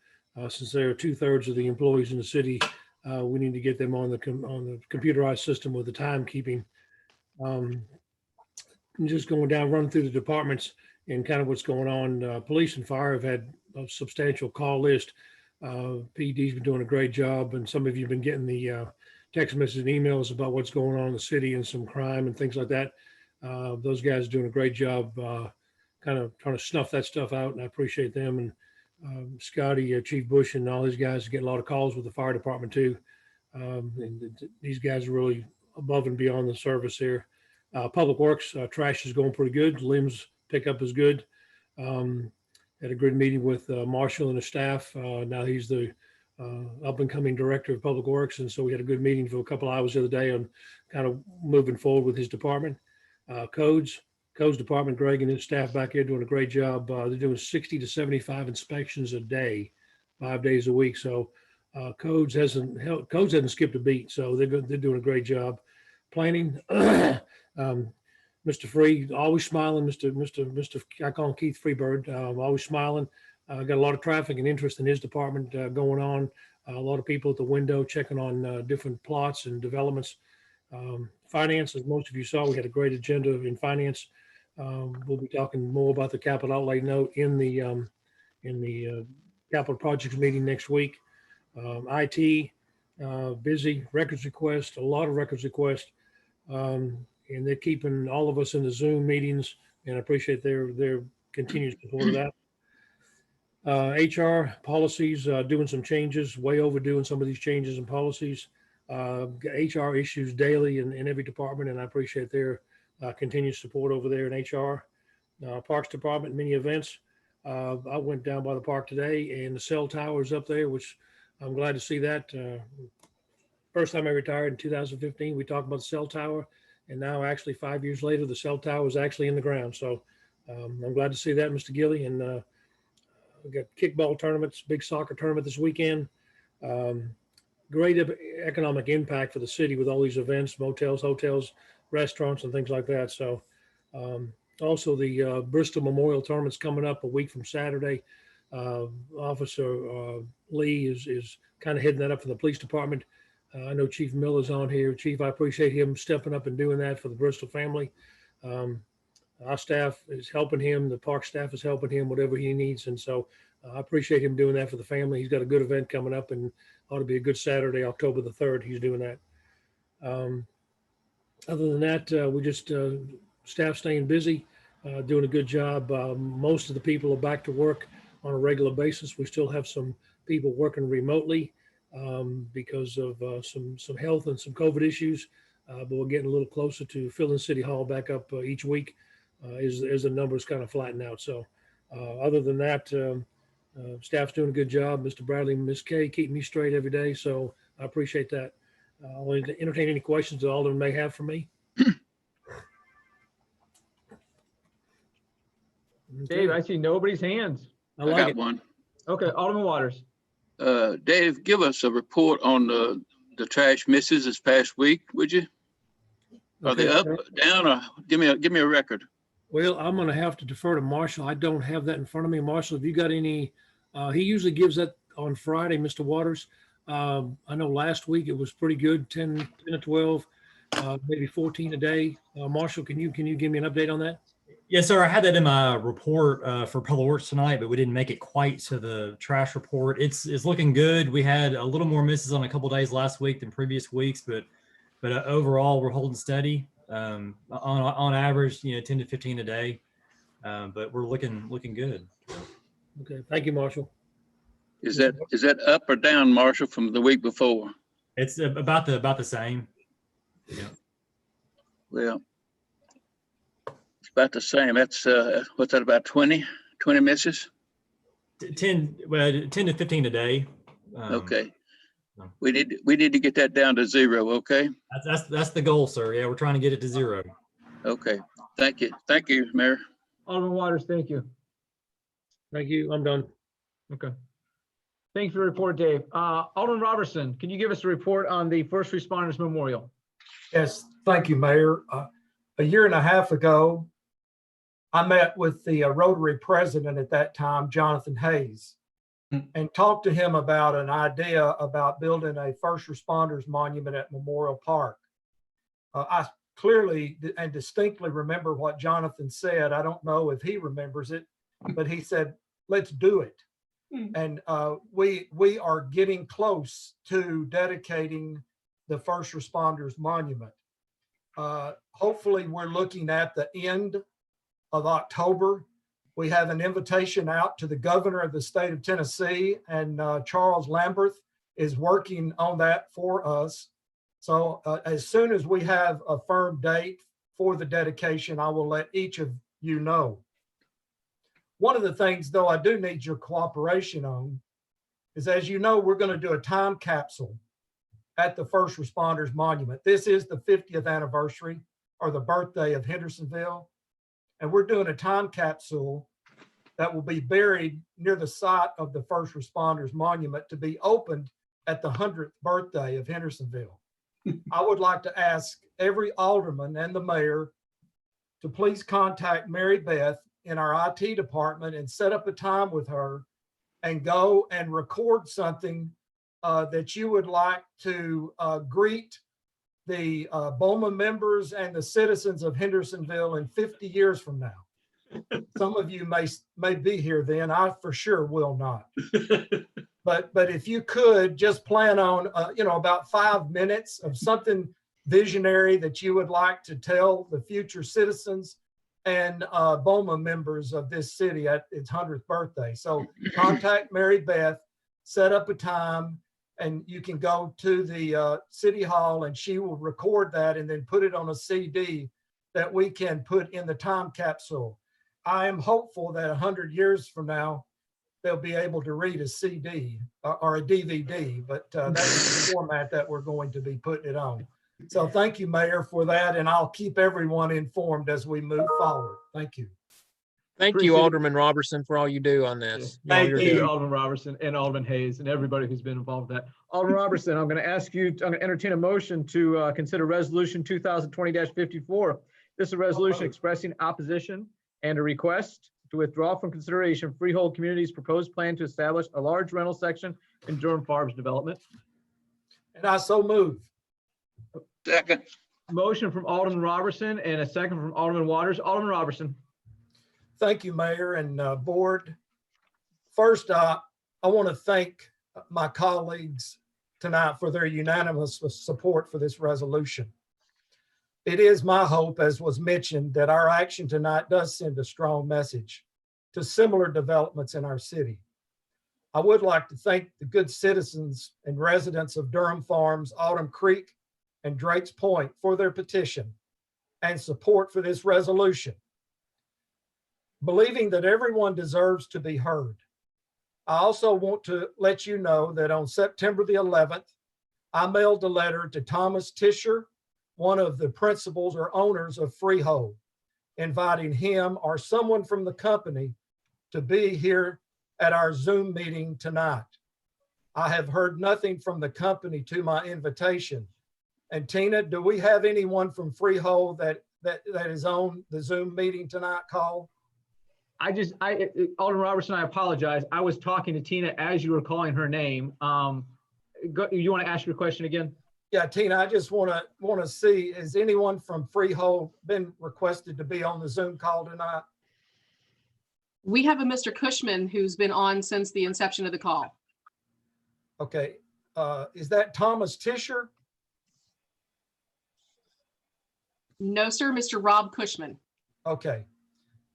Since there are 2/3 of the employees in the city, we need to get them on the computerized system with the timekeeping. Just going down, running through the departments and kind of what's going on. Police and fire have had a substantial call list. PD's been doing a great job, and some of you have been getting the text messages and emails about what's going on in the city and some crime and things like that. Those guys are doing a great job kind of trying to snuff that stuff out, and I appreciate them. And Scotty, Chief Bush, and all these guys get a lot of calls with the fire department too. And these guys are really above and beyond the service here. Public Works, trash is going pretty good. Limbs pickup is good. Had a good meeting with Marshall and the staff. Now he's the up and coming director of Public Works. And so we had a good meeting for a couple hours the other day on kind of moving forward with his department. Codes department, Greg and his staff back here doing a great job. They're doing 60 to 75 inspections a day, 5 days a week. So Codes hasn't skipped a beat. So they're doing a great job. Planning, Mr. Free, always smiling. Mr. I call him Keith Freebird, always smiling. Got a lot of traffic and interest in his department going on. A lot of people at the window checking on different plots and developments. Finance, as most of you saw, we had a great agenda in finance. We'll be talking more about the capital outlay note in the capital projects meeting next week. IT, busy, records requests, a lot of records requests. And they're keeping all of us in the Zoom meetings, and I appreciate their continued support of that. HR policies, doing some changes, way overdue in some of these changes and policies. HR issues daily in every department, and I appreciate their continued support over there in HR. Parks Department, many events. I went down by the park today, and the cell tower is up there, which I'm glad to see that. First time I retired in 2015, we talked about the cell tower. And now actually 5 years later, the cell tower is actually in the ground. So I'm glad to see that, Mr. Gilly. And we got kickball tournaments, big soccer tournament this weekend. Great economic impact for the city with all these events, motels, hotels, restaurants, and things like that. So also the Bristol Memorial Tournament's coming up a week from Saturday. Officer Lee is kind of heading that up for the police department. I know Chief Miller's on here. Chief, I appreciate him stepping up and doing that for the Bristol family. Our staff is helping him. The park staff is helping him, whatever he needs. And so I appreciate him doing that for the family. He's got a good event coming up, and ought to be a good Saturday, October the 3rd. He's doing that. Other than that, we just staff staying busy, doing a good job. Most of the people are back to work on a regular basis. We still have some people working remotely because of some health and some COVID issues, but we're getting a little closer to filling City Hall back up each week as the numbers kind of flatten out. So other than that, staff's doing a good job. Mr. Bradley and Ms. Kay keep me straight every day, so I appreciate that. I'll entertain any questions that Alderman may have for me. Dave, I see nobody's hands. I like it. One. Okay, Alderman Waters. Dave, give us a report on the trash misses this past week, would you? Are they up, down, or give me a record? Well, I'm going to have to defer to Marshall. I don't have that in front of me. Marshall, have you got any? He usually gives that on Friday, Mr. Waters. I know last week it was pretty good, 10 to 12, maybe 14 a day. Marshall, can you give me an update on that? Yes, sir. I had that in my report for Public Works tonight, but we didn't make it quite to the trash report. It's looking good. We had a little more misses on a couple days last week than previous weeks, but overall we're holding steady. On average, 10 to 15 a day, but we're looking good. Okay, thank you, Marshall. Is that up or down, Marshall, from the week before? It's about the same. Yeah. Well, it's about the same. That's what's that, about 20 misses? 10 to 15 a day. Okay. We need to get that down to 0. Okay. That's the goal, sir. Yeah, we're trying to get it to 0. Okay. Thank you, Mayor. Alderman Waters, thank you. Thank you. I'm done. Okay. Thanks for the report, Dave. Alderman Robertson, can you give us a report on the First Responders Memorial? Yes, thank you, Mayor. A year and a half ago, I met with the Rotary president at that time, Jonathan Hayes, and talked to him about an idea about building a first responders monument at Memorial Park. I clearly and distinctly remember what Jonathan said. I don't know if he remembers it, but he said, let's do it. And we are getting close to dedicating the first responders monument. Hopefully we're looking at the end of October. We have an invitation out to the governor of the state of Tennessee, and Charles Lamberth is working on that for us. So as soon as we have a firm date for the dedication, I will let each of you know. One of the things, though, I do need your cooperation on is, as you know, we're going to do a time capsule at the First Responders Monument. This is the 50th anniversary or the birthday of Hendersonville. And we're doing a time capsule that will be buried near the site of the First Responders Monument to be opened at the 100th birthday of Hendersonville. I would like to ask every alderman and the mayor to please contact Mary Beth in our IT department and set up a time with her and go and record something that you would like to greet the BOMA members and the citizens of Hendersonville in 50 years from now. Some of you may be here then. I for sure will not. But if you could just plan on about 5 minutes of something visionary that you would like to tell the future citizens and BOMA members of this city at its 100th birthday. So contact Mary Beth, set up a time, and you can go to the city hall and she will record that and then put it on a CD that we can put in the time capsule. I am hopeful that 100 years from now, they'll be able to read a CD or a DVD, but that's the format that we're going to be putting it on. So thank you, Mayor, for that, and I'll keep everyone informed as we move forward. Thank you. Thank you, Alderman Robertson, for all you do on this. Thank you, Alderman Robertson and Alderman Hayes and everybody who's been involved in that. Alderman Robertson, I'm going to ask you, I'm going to entertain a motion to consider Resolution 2020-54. This is a resolution expressing opposition and a request to withdraw from consideration Freehold Community's proposed plan to establish a large rental section in Durham Farms development. And I so move. Second. Motion from Alderman Robertson and a second from Alderman Waters. Alderman Robertson. Thank you, Mayor and board. First, I want to thank my colleagues tonight for their unanimous support for this resolution. It is my hope, as was mentioned, that our action tonight does send a strong message to similar developments in our city. I would like to thank the good citizens and residents of Durham Farms, Autumn Creek, and Drake's Point for their petition and support for this resolution. Believing that everyone deserves to be heard, I also want to let you know that on September the 11th, I mailed a letter to Thomas Tischer, one of the principals or owners of Freehold, inviting him or someone from the company to be here at our Zoom meeting tonight. I have heard nothing from the company to my invitation. And Tina, do we have anyone from Freehold that is on the Zoom meeting tonight call? Alderman Robertson, I apologize. I was talking to Tina as you were calling her name. You want to ask your question again? Yeah, Tina, I just want to see, has anyone from Freehold been requested to be on the Zoom call tonight? We have a Mr. Cushman who's been on since the inception of the call. Okay, is that Thomas Tisher? No, sir, Mr. Rob Cushman. Okay.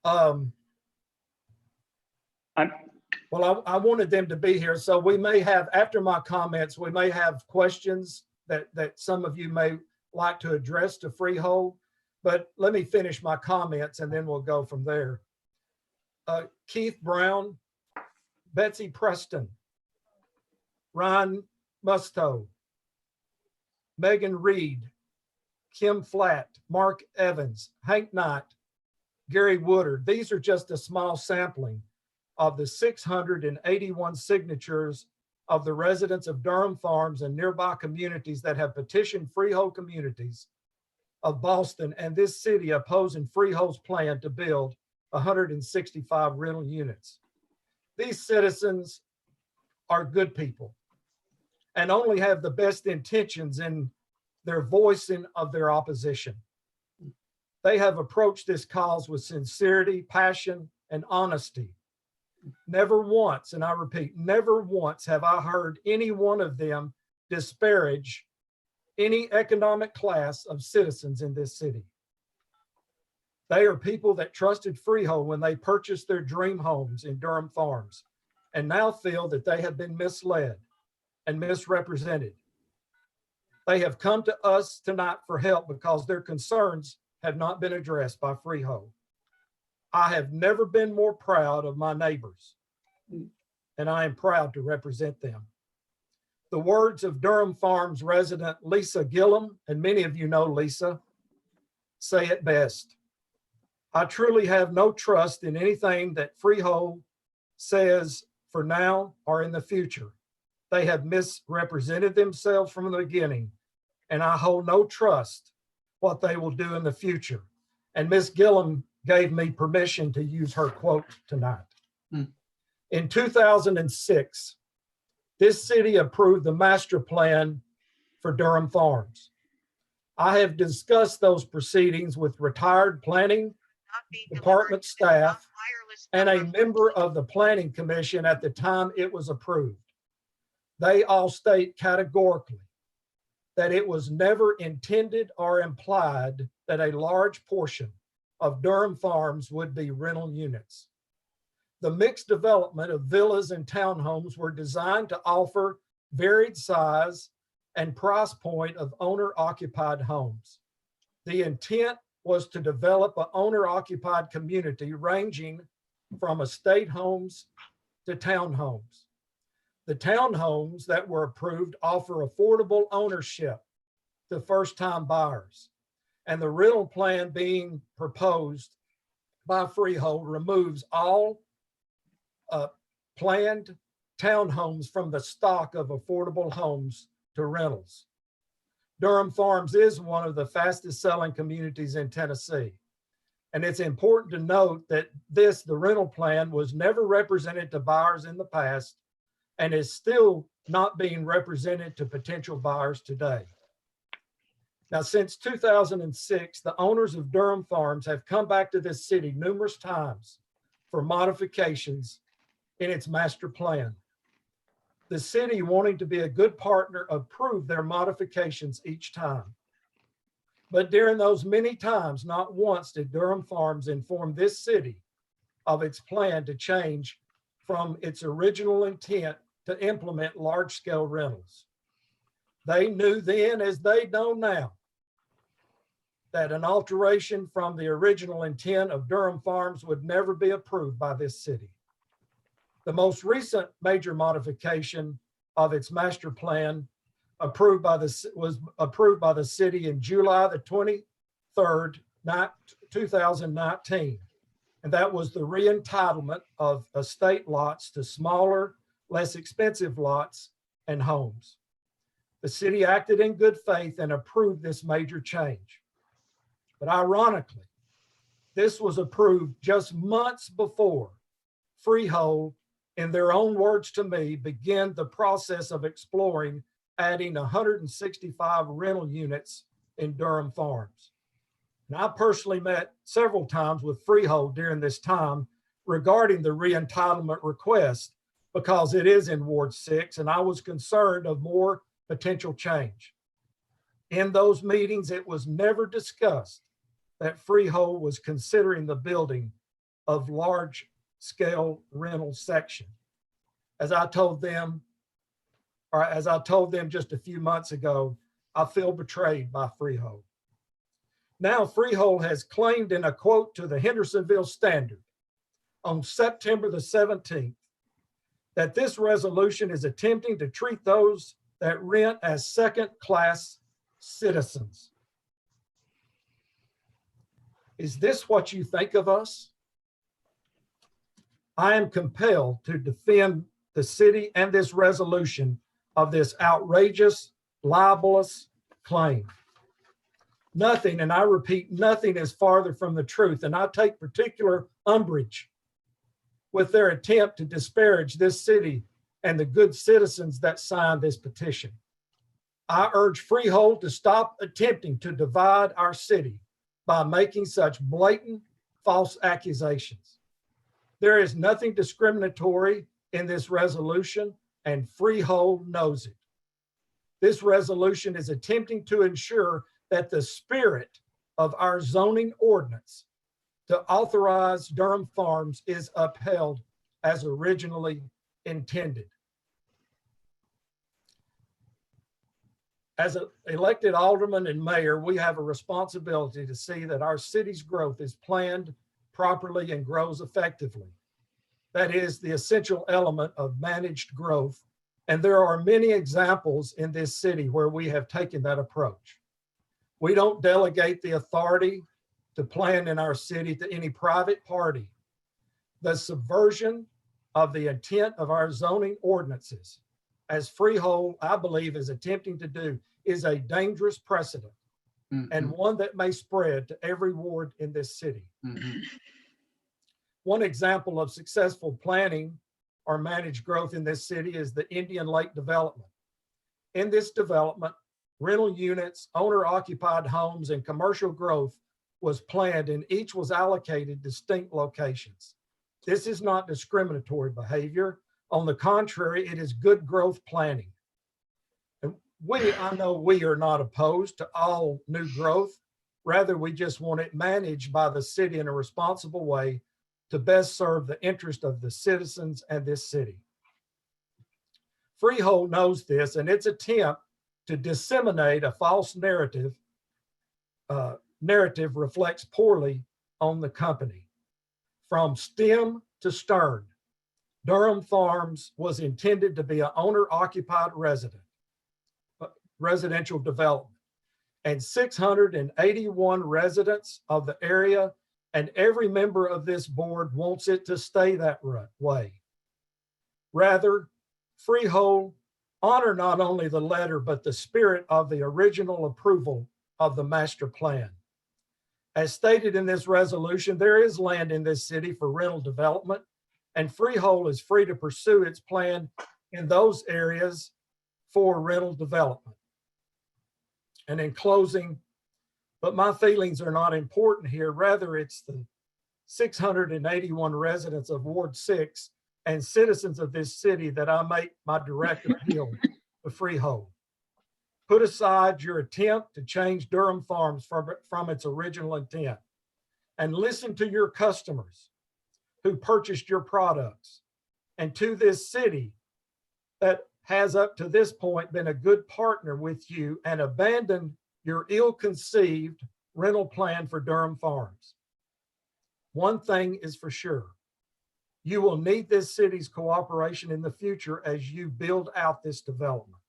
Well, I wanted them to be here, so we may have, after my comments, we may have questions that some of you may like to address to Freehold, but let me finish my comments and then we'll go from there. Keith Brown, Betsy Preston, Ryan Musto, Megan Reed, Kim Flatt, Mark Evans, Hank Knight, Gary Woodard. These are just a small sampling of the 681 signatures of the residents of Durham Farms and nearby communities that have petitioned Freehold Communities of Boston and this city opposing Freehold's plan to build 165 rental units. These citizens are good people and only have the best intentions in their voicing of their opposition. They have approached this cause with sincerity, passion, and honesty. Never once, and I repeat, never once have I heard any one of them disparage any economic class of citizens in this city. They are people that trusted Freehold when they purchased their dream homes in Durham Farms and now feel that they have been misled and misrepresented. They have come to us tonight for help because their concerns have not been addressed by Freehold. I have never been more proud of my neighbors, and I am proud to represent them. The words of Durham Farms resident Lisa Gillum, and many of you know Lisa, say it best. I truly have no trust in anything that Freehold says for now or in the future. They have misrepresented themselves from the beginning, and I hold no trust what they will do in the future. And Ms. Gillum gave me permission to use her quote tonight. In 2006, this city approved the master plan for Durham Farms. I have discussed those proceedings with retired planning department staff and a member of the planning commission at the time it was approved. They all state categorically that it was never intended or implied that a large portion of Durham Farms would be rental units. The mixed development of villas and townhomes were designed to offer varied size and price point of owner-occupied homes. The intent was to develop an owner-occupied community ranging from estate homes to townhomes. The townhomes that were approved offer affordable ownership to first-time buyers. And the rental plan being proposed by Freehold removes all planned townhomes from the stock of affordable homes to rentals. Durham Farms is one of the fastest selling communities in Tennessee. And it's important to note that the rental plan was never represented to buyers in the past and is still not being represented to potential buyers today. Now, since 2006, the owners of Durham Farms have come back to this city numerous times for modifications in its master plan. The city, wanting to be a good partner, approved their modifications each time. But during those many times, not once did Durham Farms inform this city of its plan to change from its original intent to implement large-scale rentals. They knew then, as they know now, that an alteration from the original intent of Durham Farms would never be approved by this city. The most recent major modification of its master plan was approved by the city in July the 23rd, 2019. And that was the re-entitlement of estate lots to smaller, less expensive lots and homes. The city acted in good faith and approved this major change. But ironically, this was approved just months before Freehold, in their own words to me, began the process of exploring adding 165 rental units in Durham Farms. And I personally met several times with Freehold during this time regarding the re-entitlement request because it is in Ward 6, and I was concerned of more potential change. In those meetings, it was never discussed that Freehold was considering the building of large-scale rental section. As I told them just a few months ago, I feel betrayed by Freehold. Now Freehold has claimed in a quote to the Hendersonville Standard on September the 17th that this resolution is attempting to treat those that rent as second-class citizens. Is this what you think of us? I am compelled to defend the city and this resolution of this outrageous, libelous claim. Nothing, and I repeat, nothing is farther from the truth, and I take particular umbrage with their attempt to disparage this city and the good citizens that signed this petition. I urge Freehold to stop attempting to divide our city by making such blatant false accusations. There is nothing discriminatory in this resolution, and Freehold knows it. This resolution is attempting to ensure that the spirit of our zoning ordinance to authorize Durham Farms is upheld as originally intended. As an elected alderman and mayor, we have a responsibility to see that our city's growth is planned properly and grows effectively. That is the essential element of managed growth. And there are many examples in this city where we have taken that approach. We don't delegate the authority to plan in our city to any private party. The subversion of the intent of our zoning ordinances, as Freehold, I believe, is attempting to do, is a dangerous precedent and one that may spread to every ward in this city. One example of successful planning or managed growth in this city is the Indian Lake development. In this development, rental units, owner-occupied homes, and commercial growth was planned, and each was allocated distinct locations. This is not discriminatory behavior. On the contrary, it is good growth planning. And I know we are not opposed to all new growth. Rather, we just want it managed by the city in a responsible way to best serve the interest of the citizens and this city. Freehold knows this, and its attempt to disseminate a false narrative reflects poorly on the company. From stem to stern, Durham Farms was intended to be an owner-occupied residential development, and 681 residents of the area and every member of this board wants it to stay that way. Rather, Freehold honor not only the letter, but the spirit of the original approval of the master plan. As stated in this resolution, there is land in this city for rental development, and Freehold is free to pursue its plan in those areas for rental development. And in closing, but my feelings are not important here. Rather, it's the 681 residents of Ward 6 and citizens of this city that I make my direct appeal to Freehold. Put aside your attempt to change Durham Farms from its original intent and listen to your customers who purchased your products, and to this city that has up to this point been a good partner with you and abandoned your ill-conceived rental plan for Durham Farms. One thing is for sure, you will need this city's cooperation in the future as you build out this development.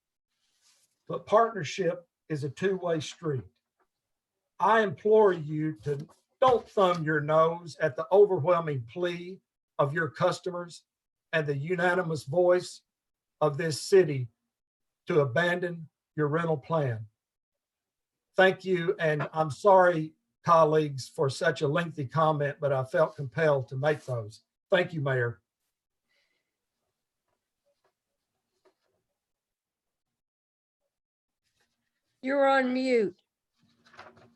But partnership is a two-way street. I implore you to don't thumb your nose at the overwhelming plea of your customers and the unanimous voice of this city to abandon your rental plan. Thank you, and I'm sorry, colleagues, for such a lengthy comment, but I felt compelled to make those. Thank you, Mayor. You're on mute.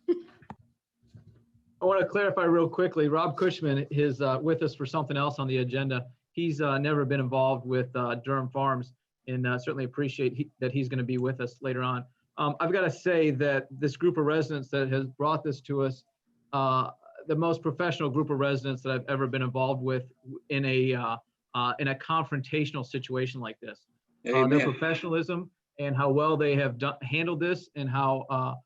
I want to clarify real quickly. Rob Cushman is with us for something else on the agenda. He's never been involved with Durham Farms, and certainly appreciate that he's going to be with us later on. I've got to say that this group of residents that has brought this to us, the most professional group of residents that I've ever been involved with in a confrontational situation like this. Their Amen. professionalism and how well they have handled this, and how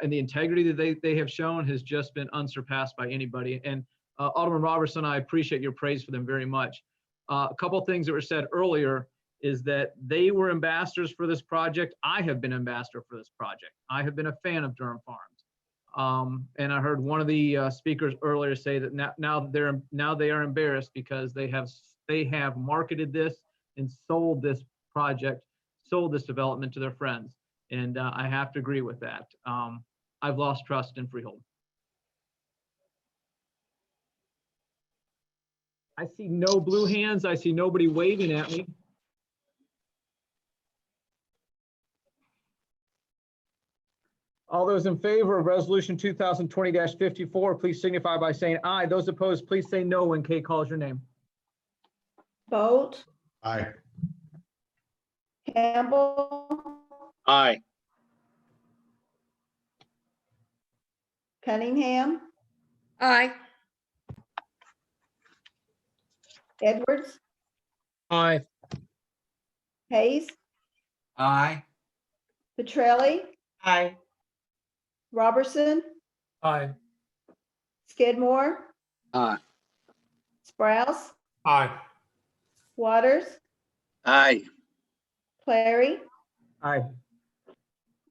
and the integrity that they have shown has just been unsurpassed by anybody. And Alderman Robertson, I appreciate your praise for them very much. A couple of things that were said earlier is that they were ambassadors for this project. I have been ambassador for this project. I have been a fan of Durham Farms. And I heard one of the speakers earlier say that now they are embarrassed because they have marketed this and sold this project, sold this development to their friends. And I have to agree with that. I've lost trust in Freehold. I see no blue hands. I see nobody waving at me. All those in favor of resolution 2020-54, please signify by saying aye. Those opposed, please say no when Kay calls your name. Bolt, Aye. Campbell, Aye. Cunningham, Aye. Edwards, Aye. Hayes, Aye. Petrelli, Aye. Robertson, Aye. Skidmore, Aye. Sprouse, Aye. Waters, Aye. Clary. Aye.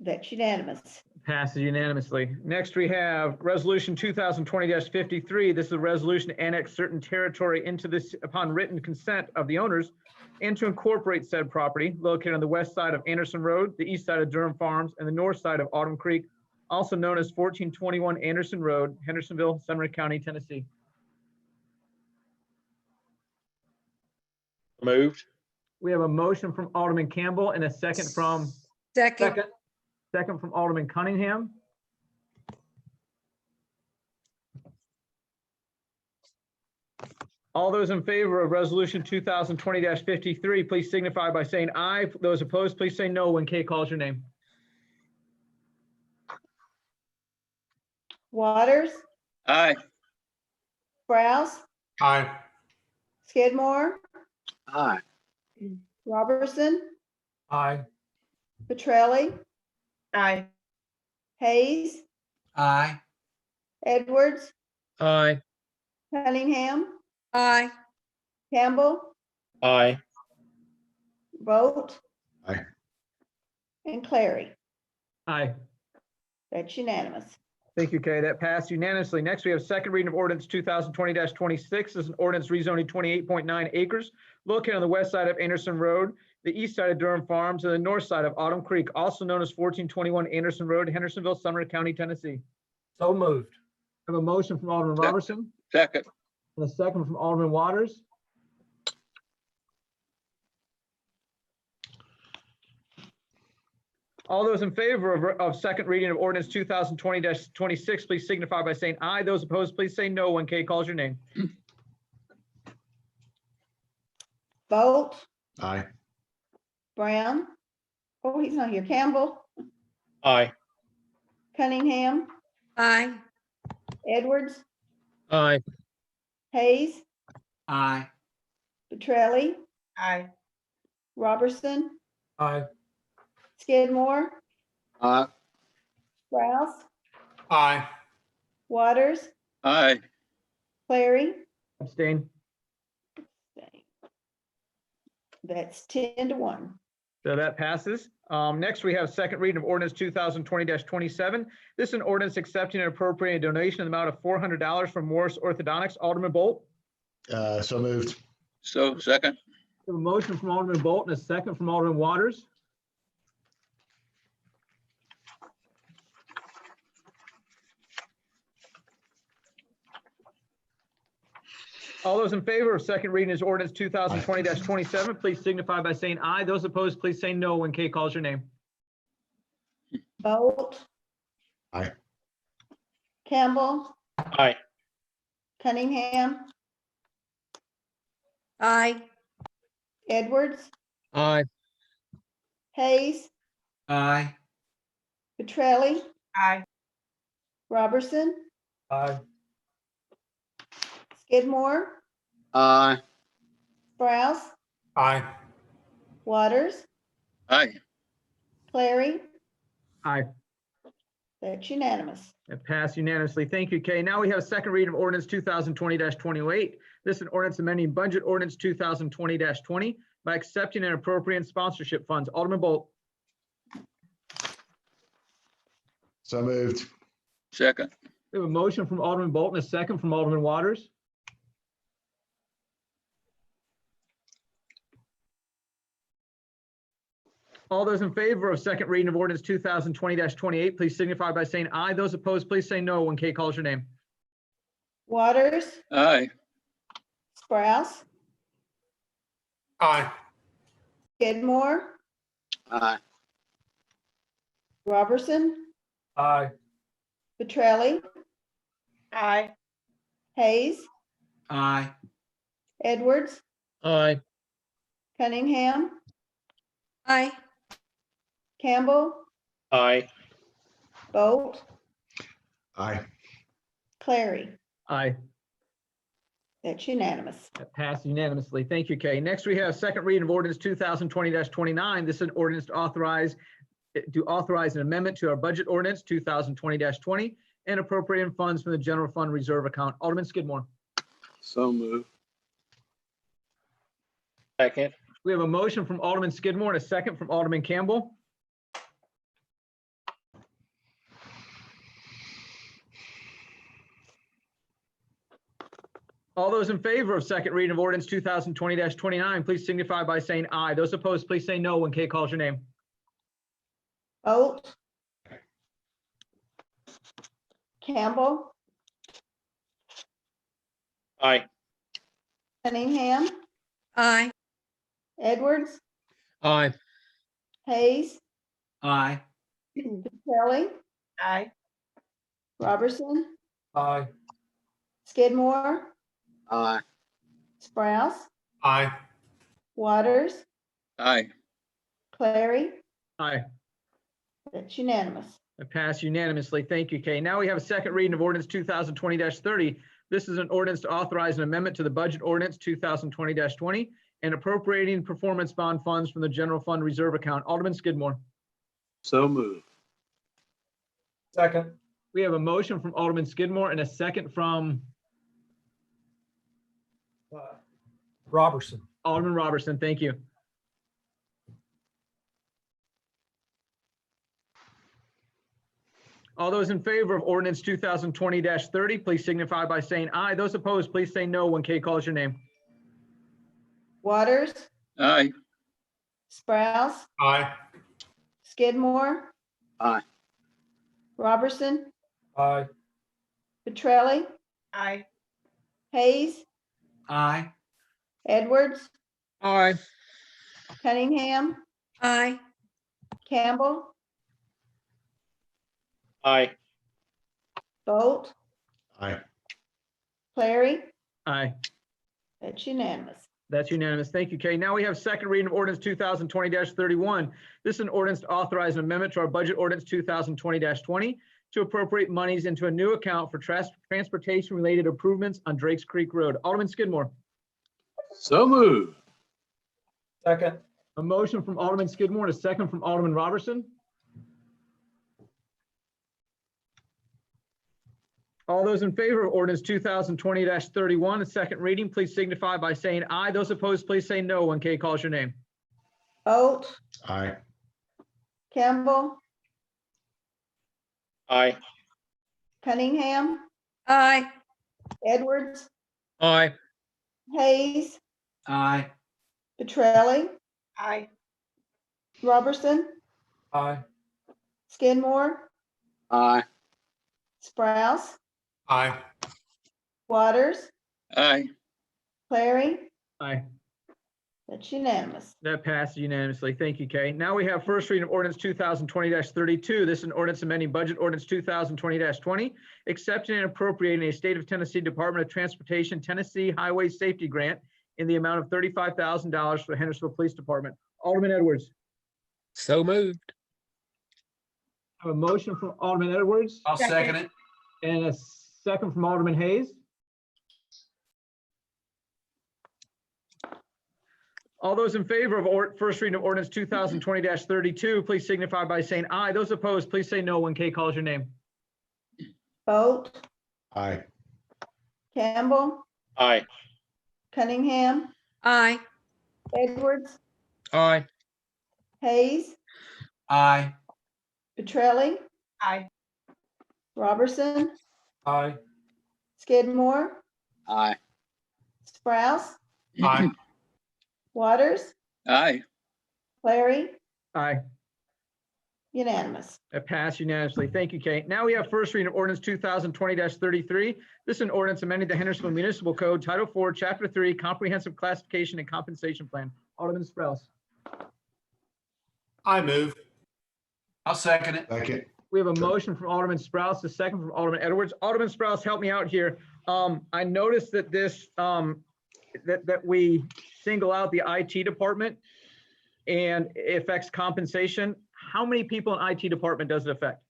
That's unanimous. Passes unanimously. Next, we have resolution 2020-53. This is a resolution to annex certain territory into this upon written consent of the owners and to incorporate said property located on the west side of Anderson Road, the east side of Durham Farms, and the north side of Autumn Creek, also known as 1421 Anderson Road, Hendersonville, Sumner County, Tennessee. Moved. We have a motion from Alderman Campbell and a second from Second. second from Alderman Cunningham. All those in favor of resolution 2020-53, please signify by saying aye. Those opposed, please say no when Kay calls your name. Waters, Aye. Sprouse, Aye. Skidmore, Aye. Robertson, Aye. Petrelli, Aye. Hayes, Aye. Edwards, Aye. Cunningham, Aye. Campbell, Aye. Vogt, Aye. and Clary. Aye. That's unanimous. Thank you, Kay. That passed unanimously. Next, we have second reading of ordinance 2020-26. This is an ordinance rezoning 28.9 acres located on the west side of Anderson Road, the east side of Durham Farms, and the north side of Autumn Creek, also known as 1421 Anderson Road, Hendersonville, Sumner County, Tennessee. So moved. I have a motion from Alderman Robertson Second. and a second from Alderman Waters. All those in favor of second reading of ordinance 2020-26, please signify by saying aye. Those opposed, please say no when Kay calls your name. Vogt, Aye. Brown. Oh, he's not here. Campbell, Aye. Cunningham, Aye. Edwards, Aye. Hayes, Aye. Petrelli, Aye. Robertson, Aye. Skidmore, Aye. Sprouse, Aye. Waters, Aye. Clary. Abstain. That's 10-1. So that passes. Next, we have second reading of ordinance 2020-27. This is an ordinance accepting and appropriating a donation in the amount of $400 from Morris Orthodontics. Alderman Bolt. So moved. So second. We have a motion from Alderman Bolt and a second from Alderman Waters. All those in favor of second reading is ordinance 2020-27, please signify by saying aye. Those opposed, please say no when Kay calls your name. Bolt, Aye. Campbell, Aye. Cunningham, Aye. Edwards, Aye. Hayes, Aye. Petrelli, Aye. Robertson, Aye. Skidmore, Aye. Sprouse, Aye. Waters, Aye. Clary. Aye. That's unanimous. It passed unanimously. Thank you, Kay. Now we have a second reading of ordinance 2020-28. This is an ordinance amending budget ordinance 2020-20 by accepting and appropriating sponsorship funds. Alderman Bolt. So moved. Second. We have a motion from Alderman Bolt and a second from Alderman Waters. All those in favor of second reading of ordinance 2020-28, please signify by saying aye. Those opposed, please say no when Kay calls your name. Waters, Aye. Sprouse, Aye. Skidmore, Aye. Robertson, Aye. Petrelli, Aye. Hayes, Aye. Edwards, Aye. Cunningham, Aye. Campbell, Aye. Bolt, Aye. Clary. Aye. That's unanimous. That passed unanimously. Thank you, Kay. Next, we have second reading of ordinance 2020-29. This is an ordinance to authorize an amendment to our budget ordinance 2020-20 and appropriating funds from the general fund reserve account. Alderman Skidmore. So moved. Second. We have a motion from Alderman Skidmore and a second from Alderman Campbell. All those in favor of second reading of ordinance 2020-29, please signify by saying aye. Those opposed, please say no when Kay calls your name. Bolt, Campbell, Aye. Cunningham, Aye. Edwards, Aye. Hayes, Aye. Petrelli, Aye. Robertson, Aye. Skidmore, Aye. Sprouse, Aye. Waters, Aye. Clary. Aye. That's unanimous. It passed unanimously. Thank you, Kay. Now we have a second reading of ordinance 2020-30. This is an ordinance to authorize an amendment to the budget ordinance 2020-20 and appropriating performance bond funds from the general fund reserve account. Alderman Skidmore. So moved. Second. We have a motion from Alderman Skidmore and a second from Robertson. Alderman Robertson. Thank you. All those in favor of ordinance 2020-30, please signify by saying aye. Those opposed, please say no when Kay calls your name. Waters, Aye. Sprouse, Aye. Skidmore, Aye. Robertson, Aye. Petrelli, Aye. Hayes, Aye. Edwards, Aye. Cunningham, Aye. Campbell, Aye. Bolt, Aye. Clary. Aye. That's unanimous. That's unanimous. Thank you, Kay. Now we have second reading of ordinance 2020-31. This is an ordinance to authorize an amendment to our budget ordinance 2020-20 to appropriate monies into a new account for transportation-related improvements on Drakes Creek Road. Alderman Skidmore. So moved. Second. A motion from Alderman Skidmore and a second from Alderman Robertson. All those in favor of ordinance 2020-31, a second reading, please signify by saying aye. Those opposed, please say no when Kay calls your name. Bolt, Aye. Campbell, Aye. Cunningham, Aye. Edwards, Aye. Hayes, Aye. Petrelli, Aye. Robertson, Aye. Skidmore, Aye. Sprouse, Aye. Waters, Aye. Clary. Aye. That's unanimous. That passes unanimously. Thank you, Kay. Now we have first reading of ordinance 2020-32. This is an ordinance amending budget ordinance 2020-20, accepting and appropriating a state of Tennessee Department of Transportation Tennessee Highway Safety Grant in the amount of $35,000 for the Hendersonville Police Department. Alderman Edwards. So moved. I have a motion from Alderman Edwards. I'll second it. And a second from Alderman Hayes. All those in favor of first reading of ordinance 2020-32, please signify by saying aye. Those opposed, please say no when Kay calls your name. Vote. Aye. Campbell, Aye. Cunningham, Aye. Edwards, Aye. Hayes, Aye. Petrelli, Aye. Robertson, Aye. Skidmore, Aye. Sprouse, Aye. Waters, Aye. Clary, Aye. unanimous. That passed unanimously. Thank you, Kay. Now we have first reading of ordinance 2020-33. This is an ordinance amending the Hendersonville Municipal Code, Title 4, Chapter 3, Comprehensive Classification and Compensation Plan. Alderman Sprouse. I move. I'll second it. Second. We have a motion from Alderman Sprouse, a second from Alderman Edwards. Alderman Sprouse, help me out here. I noticed that this, that we single out the IT department and it affects compensation. How many people in IT department does it affect?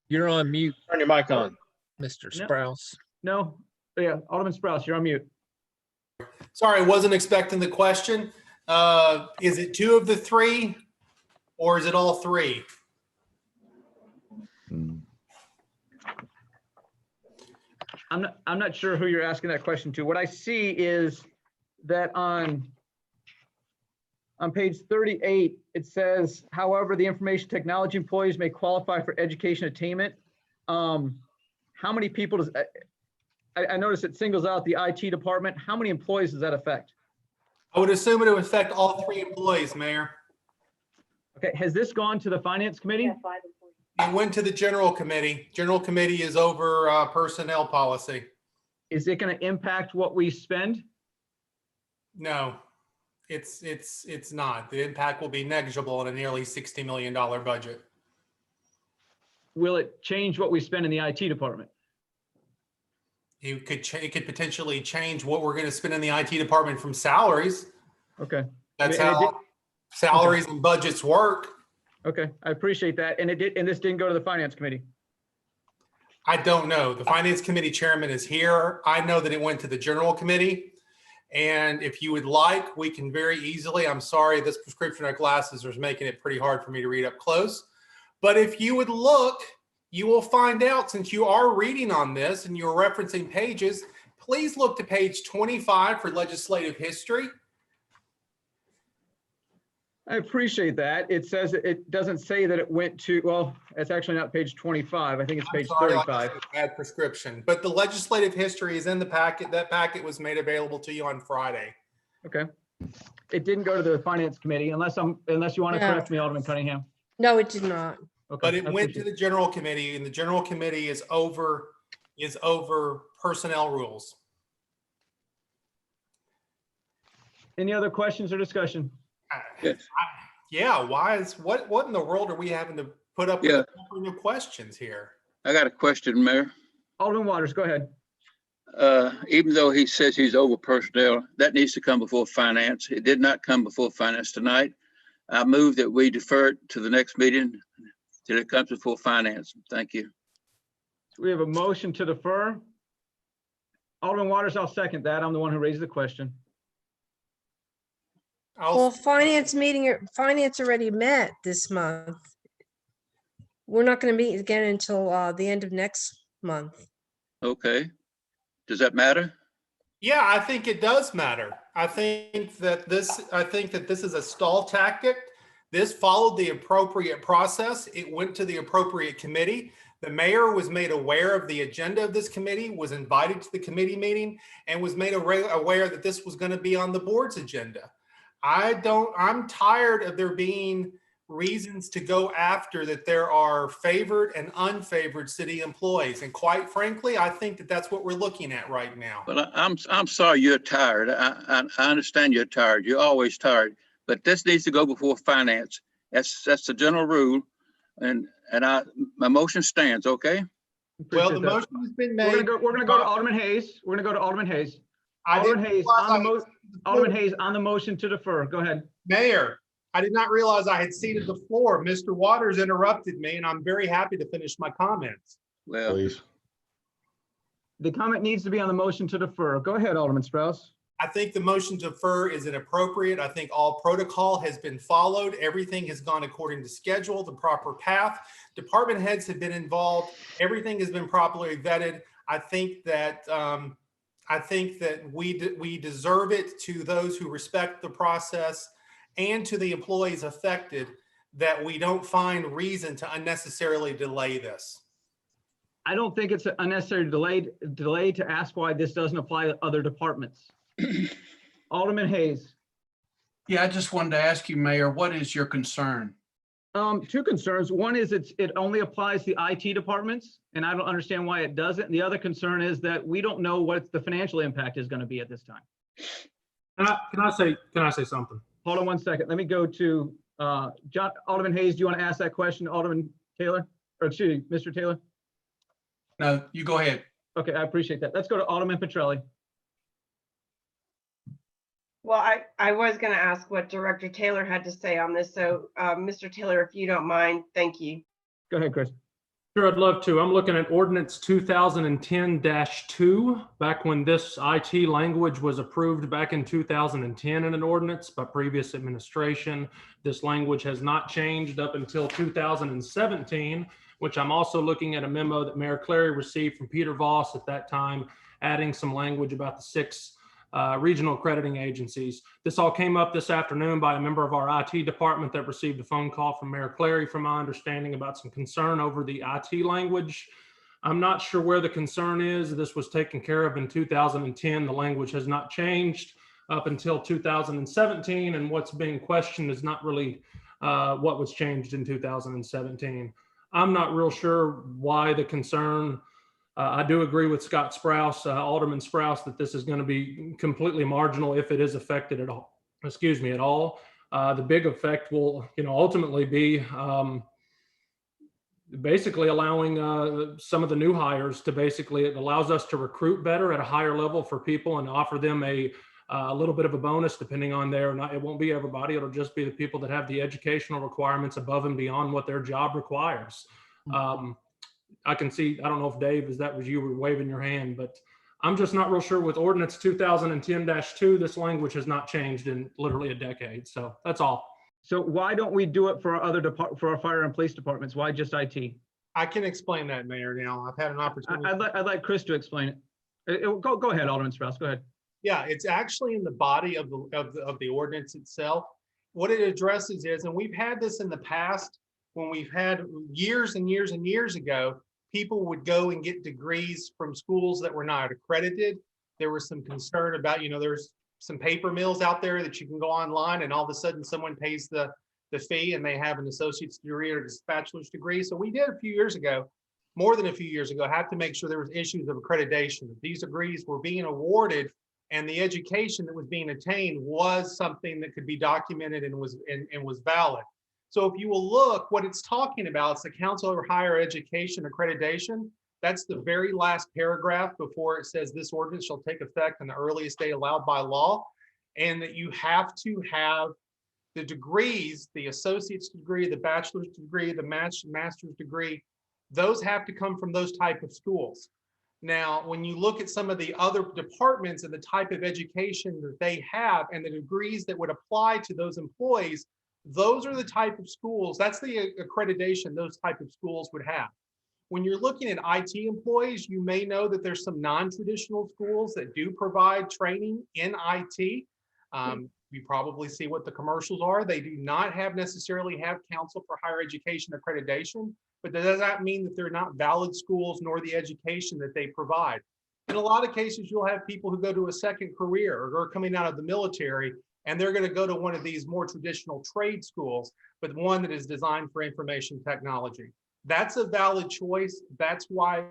You're on mute, Turn your mic on. Mr. No. Sprouse. No? Yeah, Alderman Sprouse, you're on mute. Sorry, I wasn't expecting the question. Is it two of the three or is it all three? I'm not sure who you're asking that question to. What I see is that on page 38, it says, however, the information technology employees may qualify for education attainment. How many people does, I noticed it singles out the IT department. How many employees does that affect? I would assume it would affect all three employees, Mayor. Okay, has this gone to the finance committee? It went to the general committee. General committee is over personnel policy. Is it going to impact what we spend? No, it's not. The impact will be negligible in a nearly $60 million budget. Will it change what we spend in the IT department? It could potentially change what we're going to spend in the IT department from salaries. Okay. That's And it how salaries and budgets work. Okay, I appreciate that. And this didn't go to the finance committee? I don't know. The finance committee chairman is here. I know that it went to the general committee. And if you would like, we can very easily, I'm sorry, this prescription of glasses is making it pretty hard for me to read up close. But if you would look, you will find out, since you are reading on this and you're referencing pages, please look to page 25 for legislative history. I appreciate that. It says, it doesn't say that it went to, well, it's actually not page 25. I think it's page I'm sorry, 35. like I said, bad prescription, but the legislative history is in the packet. That packet was made available to you on Friday. Okay. It didn't go to the finance committee unless you want to No. correct me, Alderman Cunningham. No, it did not. Okay, But it I went to appreciate the general committee, and the general committee is over personnel rules. Any other questions or discussion? Yes. Yeah, what in the world are we having to put up Yeah. with new questions here? I got a question, Mayor. Alderman Waters, go ahead. Even though he says he's over personnel, that needs to come before finance. It did not come before finance tonight. I move that we defer it to the next meeting till it comes before finance. Thank you. We have a motion to defer. Alderman Waters, I'll second that. I'm the one who raised the question. Well, finance already met this month. We're not going to meet again until the end of next month. Okay. Does that matter? Yeah, I think it does matter. I think that this is a stall tactic. This followed the appropriate process. It went to the appropriate committee. The mayor was made aware of the agenda of this committee, was invited to the committee meeting, and was made aware that this was going to be on the board's agenda. I'm tired of there being reasons to go after that there are favored and unfavored city employees. And quite frankly, I think that that's what we're looking at right now. But I'm sorry you're tired. I understand you're tired. You're always tired. But this needs to go before finance. That's the general rule. And my motion stands, okay? Well, Appreciate the that. motion has been We're made. gonna go to Alderman Hayes. We're gonna go to Alderman Hayes. I Alderman didn't Hayes realize on the I had mo- ceded the Alderman floor. Hayes on the motion to defer. Go ahead. Mayor, I did not realize I had ceded the floor. Mr. Waters interrupted me, and I'm very happy to finish my comments. Well, Please. The comment needs to be on the motion to defer. Go ahead, Alderman Strauss. I think the motion to defer is inappropriate. I think all protocol has been followed. Everything has gone according to schedule, the proper path. Department heads have been involved. Everything has been properly vetted. I think that we deserve it to those who respect the process and to the employees affected that we don't find reason to unnecessarily delay this. I don't think it's an unnecessary delay to ask why this doesn't apply to other departments. Alderman Hayes. Yeah, I just wanted to ask you, Mayor, what is your concern? Two concerns. One is it only applies to IT departments, and I don't understand why it doesn't. And the other concern is that we don't know what the financial impact is going to be at this time. Can I say something? Hold on one second. Let me go to Alderman Hayes. Do you want to ask that question, Alderman Taylor? Or excuse me, Mr. Taylor? No, you go ahead. Okay, I appreciate that. Let's go to Alderman Petrelli. Well, I was going to ask what Director Taylor had to say on this. So, Mr. Taylor, if you don't mind, thank you. Go ahead, Chris. Sure, I'd love to. I'm looking at Ordinance 2010-2, back when this IT language was approved back in 2010 in an ordinance by previous administration. This language has not changed up until 2017, which I'm also looking at a memo that Mayor Clary received from Peter Voss at that time, adding some language about the 6 regional accrediting agencies. This all came up this afternoon by a member of our IT department that received a phone call from Mayor Clary, from my understanding, about some concern over the IT language. I'm not sure where the concern is. This was taken care of in 2010. The language has not changed up until 2017, and what's being questioned is not really what was changed in 2017. I'm not real sure why the concern. I do agree with Scott Sprouse, Alderman Sprouse, that this is going to be completely marginal if it is affected at all. Excuse me, at all. The big effect will, ultimately be basically allowing some of the new hires to it allows us to recruit better at a higher level for people and offer them a little bit of a bonus depending on it won't be everybody. It'll just be the people that have the educational requirements above and beyond what their job requires. I can see, I don't know if Dave, that was you were waving your hand, but I'm just not real sure with Ordinance 2010-2, this language has not changed in literally a decade. So that's all. So why don't we do it for our for our fire and police departments? Why just IT? I can explain that, Mayor. Now I've had an opportunity. I'd like Chris to explain it. Go ahead, Alderman Sprouse. Go ahead. Yeah, it's actually in the body of the ordinance itself. What it addresses is, and we've had this in the past when we've had years and years and years ago, people would go and get degrees from schools that were not accredited. There was some concern about, there's some paper mills out there that you can go online and all of a sudden someone pays the fee and they have an associate's degree or a bachelor's degree. So we did a few years ago, more than a few years ago, have to make sure there was issues of accreditation. These degrees were being awarded and the education that was being attained was something that could be documented and was valid. So if you will look, what it's talking about, it's the Council of Higher Education Accreditation. That's the very last paragraph before it says this ordinance shall take effect on the earliest day allowed by law. And that you have to have the degrees, the associate's degree, the bachelor's degree, the master's degree, those have to come from those type of schools. Now, when you look at some of the other departments and the type of education that they have and the degrees that would apply to those employees, those are the type of schools, that's the accreditation those type of schools would have. When you're looking at IT employees, you may know that there's some non-traditional schools that do provide training in IT. You probably see what the commercials are. They do not necessarily have Council for Higher Education accreditation, but that does not mean that they're not valid schools nor the education that they provide. In a lot of cases, you'll have people who go to a second career or are coming out of the military and they're going to go to one of these more traditional trade schools, but one that is designed for information technology. That's a valid choice. That's why it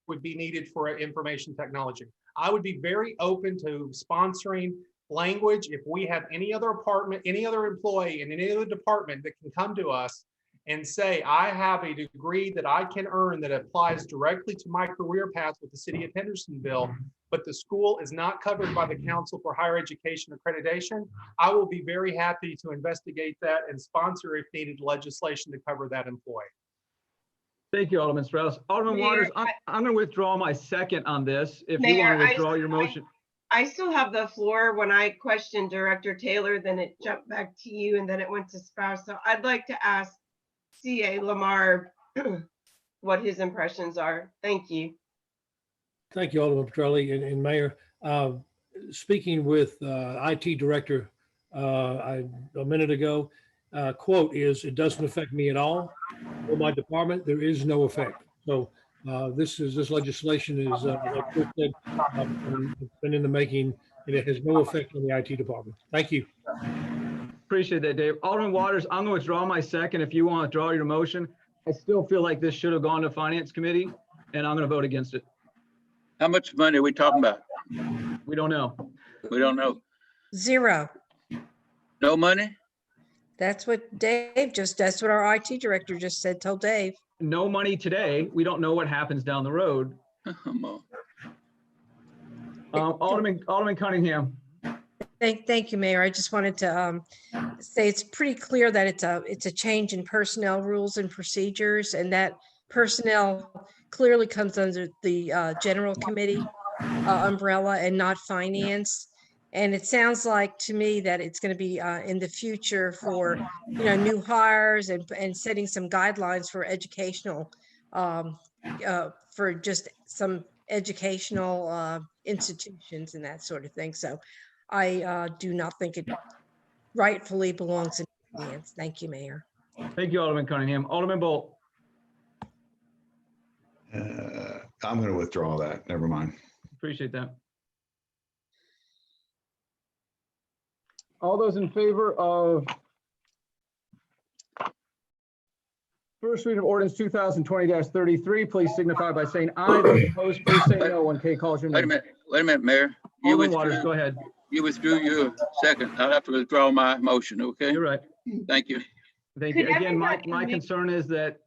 would be needed for information technology. I would be very open to sponsoring language. If we have any other employee in any other department that can come to us and say, I have a degree that I can earn that applies directly to my career path with the city of Hendersonville, but the school is not covered by the Council for Higher Education Accreditation, I will be very happy to investigate that and sponsor, if needed, legislation to cover that employee. Thank you, Alderman Strauss. Alderman Mayor, Waters, I'm going to withdraw my second on this. If you Mayor, want to withdraw your motion. I still have the floor. When I questioned Director Taylor, then it jumped back to you and then it went to Spouse. So I'd like to ask CA Lamar what his impressions are. Thank you. Thank you, Alderman Petrelli and Mayor. Speaking with IT Director a minute ago, quote is, "It doesn't affect me at all. For my department, there is no effect." So this legislation is like Chris said, it's been in the making, and it has no effect on the IT department. Thank you. Appreciate that, Dave. Alderman Waters, I'm going to withdraw my second. If you want to withdraw your motion, I still feel like this should have gone to Finance Committee, and I'm going to vote against it. How much money are we talking about? We don't know. We don't know. Zero. No money? That's what that's what our IT director just said, told Dave. No money today. We don't know what happens down the road. Alderman Cunningham. Thank you, Mayor. I just wanted to say it's pretty clear that it's a change in personnel rules and procedures, and that personnel clearly comes under the general committee umbrella and not finance. And it sounds like to me that it's going to be in the future for new hires and setting some guidelines for educational for just some educational institutions and that sort of thing. So I do not think it rightfully belongs in finance. Thank you, Mayor. Thank you, Alderman Cunningham. Alderman Bolt. I'm going to withdraw that. Never mind. Appreciate that. All those in favor of first reading of ordinance 2020-33, please signify by saying aye. Those opposed, please say no when Kay calls your name. Wait a minute, Mayor. Alderman Waters, go ahead. You withdrew your second. I'll have to withdraw my motion, okay? You're right. Thank you. Thank you. Again, my concern is that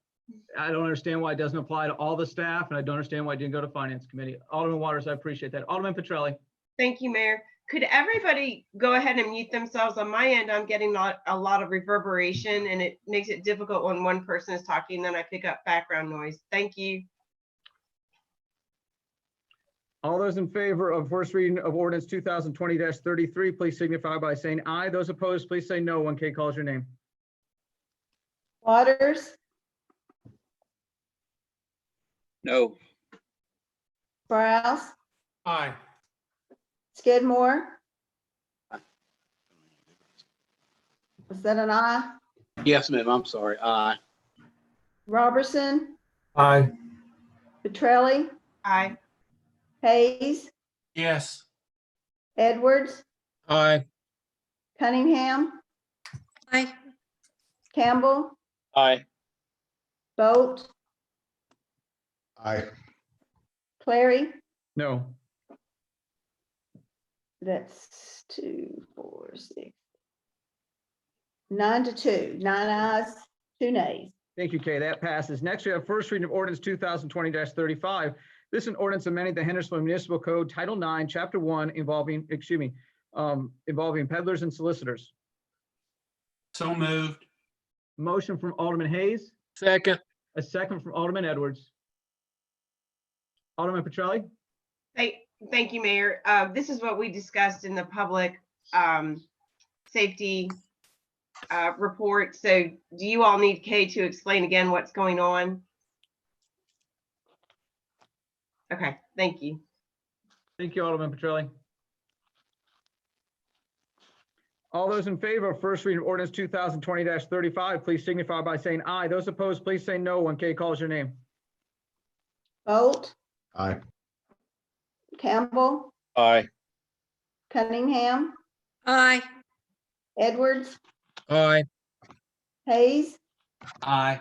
I don't understand why it doesn't apply to all the staff, and I don't understand why it didn't go to Finance Committee. Alderman Waters, I appreciate that. Alderman Petrelli. Thank you, Mayor. Could everybody go ahead and mute themselves? On my end, I'm getting a lot of reverberation, and it makes it difficult when one person is talking, then I pick up background noise. Thank you. All those in favor of first reading of ordinance 2020-33, please signify by saying aye. Those opposed, please say no when Kay calls your name. Waters, No. Browse, Aye. Skidmore. Was that an aye? Yes, ma'am. I'm sorry. Aye. Robertson, Aye. Petrelli, Aye. Hayes, Yes. Edwards, Aye. Cunningham, Aye. Campbell, Aye. Bolt, Aye. Clary. No. That's 2, 4, 6. 9-2, 9 ayes, 2 nays. Thank you, Kay. That passes. Next, we have first reading of ordinance 2020-35. This is an ordinance amending the Hendersonville Municipal Code, Title 9, Chapter 1, involving peddlers and solicitors. So moved. Motion from Alderman Hayes, Second. a second from Alderman Edwards. Alderman Petrelli? Thank you, Mayor. This is what we discussed in the public safety report. So do you all need Kay to explain again what's going on? Okay, thank you. Thank you, Alderman Petrelli. All those in favor of first reading of ordinance 2020-35, please signify by saying aye. Those opposed, please say no when Kay calls your name. Bolt, Aye. Campbell, Aye. Cunningham, Aye. Edwards, Aye. Hayes, Aye.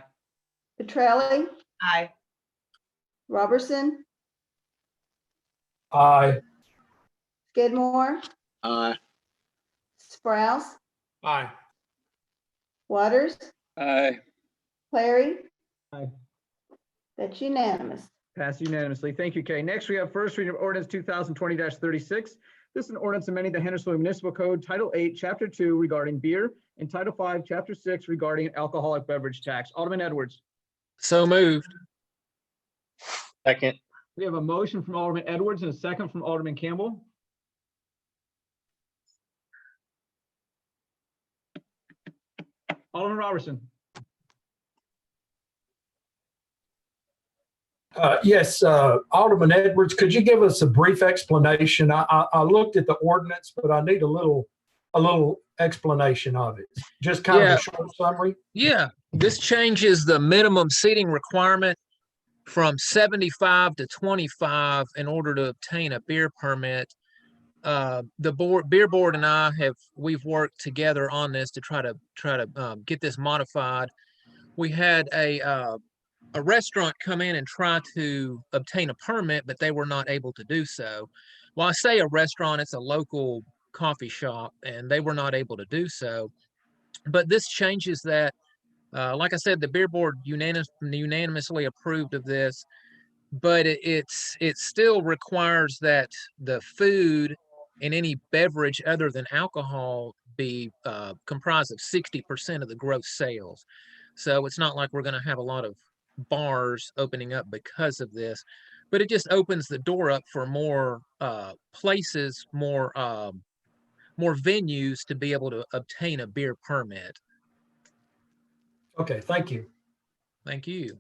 Petrelli, Aye. Robertson, Aye. Skidmore, Aye. Sprouse, Aye. Waters, Aye. Clary. Aye. That's unanimous. Passed unanimously. Thank you, Kay. Next, we have first reading of ordinance 2020-36. This is an ordinance amending the Hendersonville Municipal Code, Title 8, Chapter 2 regarding beer, and Title 5, Chapter 6 regarding alcoholic beverage tax. Alderman Edwards. So moved. Second. We have a motion from Alderman Edwards and a second from Alderman Campbell. Alderman Robertson. Yes, Alderman Edwards, could you give us a brief explanation? I looked at the ordinance, but I need a little explanation of it. Just kind of Yeah. a short summary. Yeah, this changes the minimum seating requirement from 75 to 25 in order to obtain a beer permit. The beer board and we've worked together on this to try to get this modified. We had a restaurant come in and try to obtain a permit, but they were not able to do so. Well, I say a restaurant, it's a local coffee shop, and they were not able to do so. But this changes that. Like I said, the beer board unanimously approved of this, but it still requires that the food and any beverage other than alcohol be comprised of 60% of the gross sales. So it's not like we're going to have a lot of bars opening up because of this, but it just opens the door up for more places, more venues to be able to obtain a beer permit. Okay, thank you. Thank you.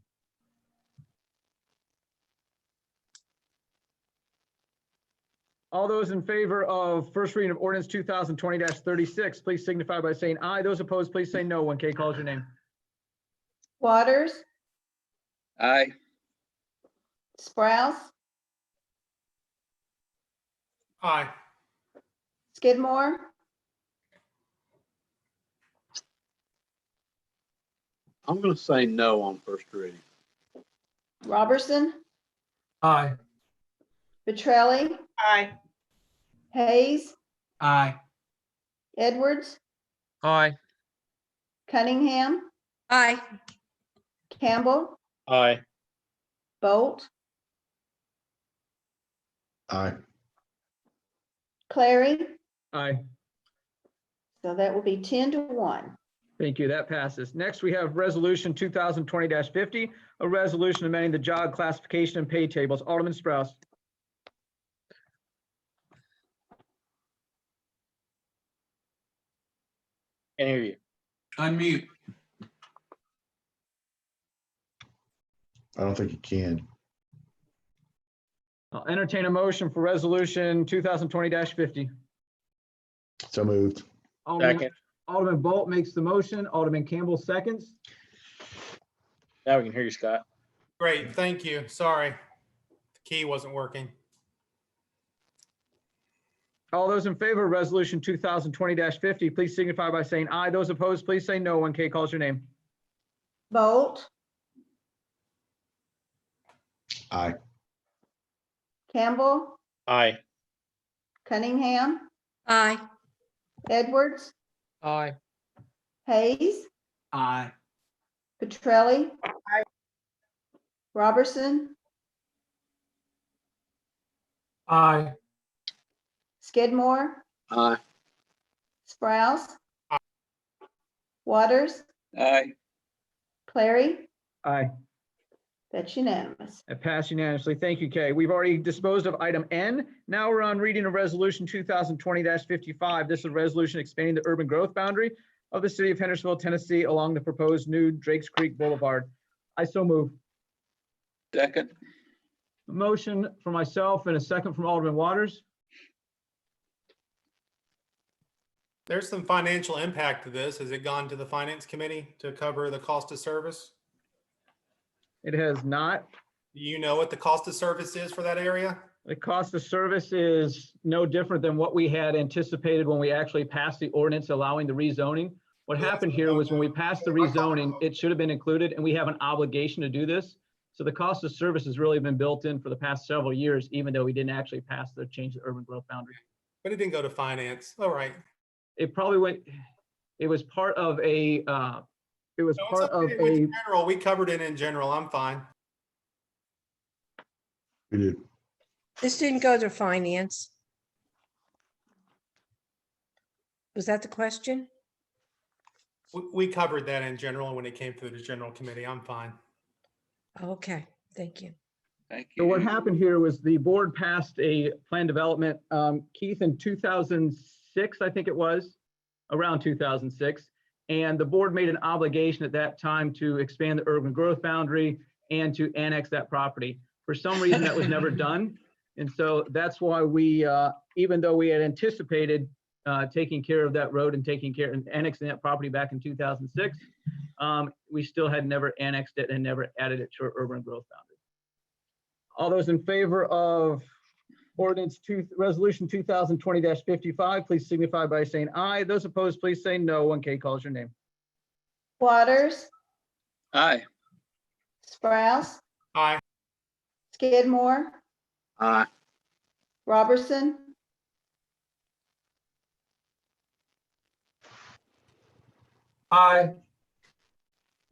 All those in favor of first reading of ordinance 2020-36, please signify by saying aye. Those opposed, please say no when Kay calls your name. Waters, Aye. Sprouse, Aye. Skidmore, I'm going to say no on first reading. Robertson, Aye. Petrelli, Aye. Hayes, Aye. Edwards, Aye. Cunningham, Aye. Campbell, Aye. Bolt, Aye. Clary. Aye. So that will be 10-1. Thank you. That passes. Next, we have resolution 2020-50, a resolution amending the job classification and pay tables. Alderman Sprouse. Can't hear you. Unmute. I don't think you can. I'll entertain a motion for resolution 2020-50. So moved. Second. Alderman Bolt makes the motion. Alderman Campbell seconds. Now we can hear you, Scott. Great, thank you. Sorry. The key wasn't working. All those in favor of resolution 2020-50, please signify by saying aye. Those opposed, please say no when Kay calls your name. Bolt, Aye. Campbell, Aye. Cunningham, Aye. Edwards, Aye. Hayes, Aye. Petrelli, Robertson, Aye. Skidmore, Aye. Sprouse, Waters, Aye. Clary. Aye. That's unanimous. It passed unanimously. Thank you, Kay. We've already disposed of item N. Now we're on reading of resolution 2020-55. This is a resolution expanding the urban growth boundary of the city of Hendersonville, Tennessee, along the proposed new Drakes Creek Boulevard. I so move. Second. A motion for myself and a second from Alderman Waters. There's some financial impact to this. Has it gone to the finance committee to cover the cost of service? It has not. Do you know what the cost of service is for that area? The cost of service is no different than what we had anticipated when we actually passed the ordinance allowing the rezoning. What happened here was when we passed the rezoning, it should have been included, and we have an obligation to do this. So the cost of service has really been built in for the past several years, even though we didn't actually pass the change of urban growth boundary. But it didn't go to finance. All right. It probably went, it was part of a, it was No, it's part of okay. It went a, to general. We covered it in general. I'm fine. We did. This didn't go to finance. Was that the question? We covered that in general when it came to the general committee. I'm fine. Okay, thank you. Thank so what you. happened here was the board passed a plan development, Keith, in 2006, I think it was, around 2006. And the board made an obligation at that time to expand the urban growth boundary and to annex that property. For some reason, that was never done. And so that's why we, even though we had anticipated taking care of that road and taking care and annexing that property back in 2006, we still had never annexed it and never added it to our urban growth boundary. All those in favor of resolution 2020-55, please signify by saying aye. Those opposed, please say no when Kay calls your name. Waters, Aye. Sprouse, Aye. Skidmore, Aye. Robertson, Aye.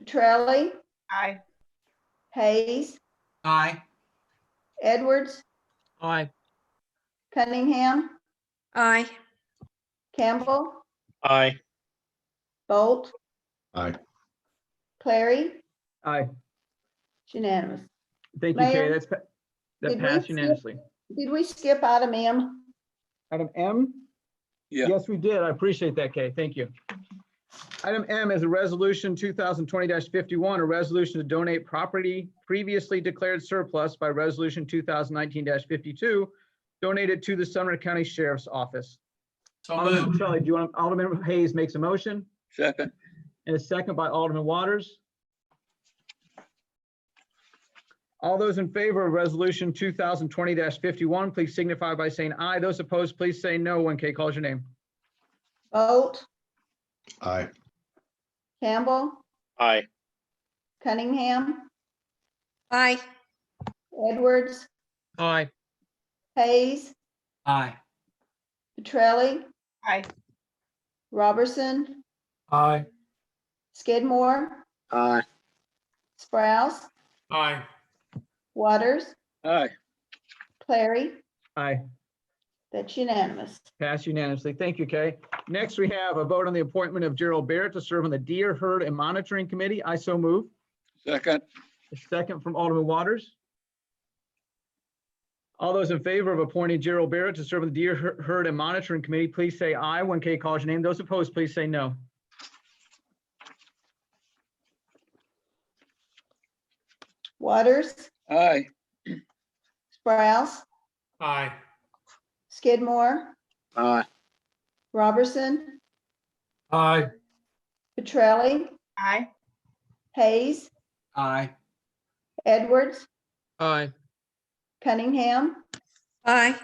Petrelli, Aye. Hayes, Aye. Edwards, Aye. Cunningham, Aye. Campbell, Aye. Bolt, Aye. Clary. Aye. It's unanimous. Thank you, Kay. Mayor, That did we passed skip- unanimously. Did we skip item M? Item M? Yeah. Yes, we did. I appreciate that, Kay. Thank you. Item M is a resolution 2020-51, a resolution to donate property previously declared surplus by resolution 2019-52, donated to the Sumner County Sheriff's Office. So Alderman moved. Petrelli, do you want, Alderman Hayes makes a motion Second. and a second by Alderman Waters. All those in favor of resolution 2020-51, please signify by saying aye. Those opposed, please say no when Kay calls your name. Bolt, Aye. Campbell, Aye. Cunningham, Aye. Edwards, Aye. Hayes, Aye. Petrelli, Aye. Robertson, Aye. Skidmore, Aye. Sprouse, Aye. Waters, Aye. Clary. Aye. That's unanimous. Passed unanimously. Thank you, Kay. Next, we have a vote on the appointment of Gerald Barrett to serve on the Deer Herd and Monitoring Committee. I so move. Second. A second from Alderman Waters. All those in favor of appointing Gerald Barrett to serve on the Deer Herd and Monitoring Committee, please say aye when Kay calls your name. Those opposed, please say no. Waters, Aye. Sprouse, Aye. Skidmore, Aye. Robertson, Aye. Petrelli, Aye. Hayes, Aye. Edwards, Aye. Cunningham, Aye.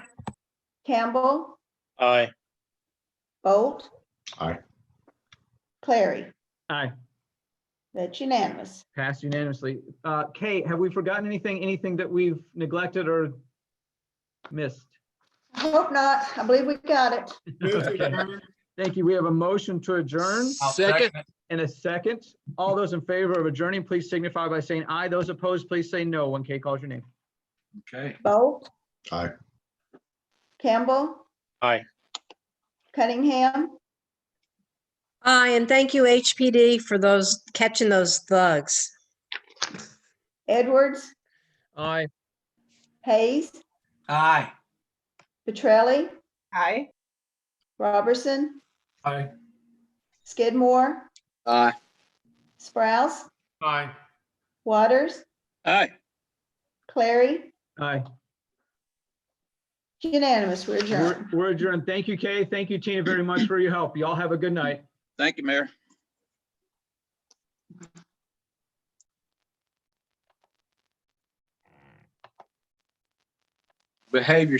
Campbell, Aye. Bolt, Aye. Clary. Aye. That's unanimous. Passed unanimously. Kay, have we forgotten anything that we've neglected or missed? I hope not. I believe we got it. Move to Okay. adjourn. Thank you. We have a motion to adjourn I'll Second. it. and a second. All those in favor of adjourning, please signify by saying aye. Those opposed, please say no when Kay calls your name. Okay. Bolt, Aye. Campbell, Aye. Cunningham, Aye, and thank you, HPD, for those, catching those thugs. Edwards, Aye. Hayes, Aye. Petrelli, Aye. Robertson, Aye. Skidmore, Aye. Sprouse, Aye. Waters, Aye. Clary. Aye. Unanimous. We're adjourned. We're adjourned. Thank you, Kay. Thank you, Tina, very much for your help. Y'all have a good night. Thank you, Mayor. behave yourself.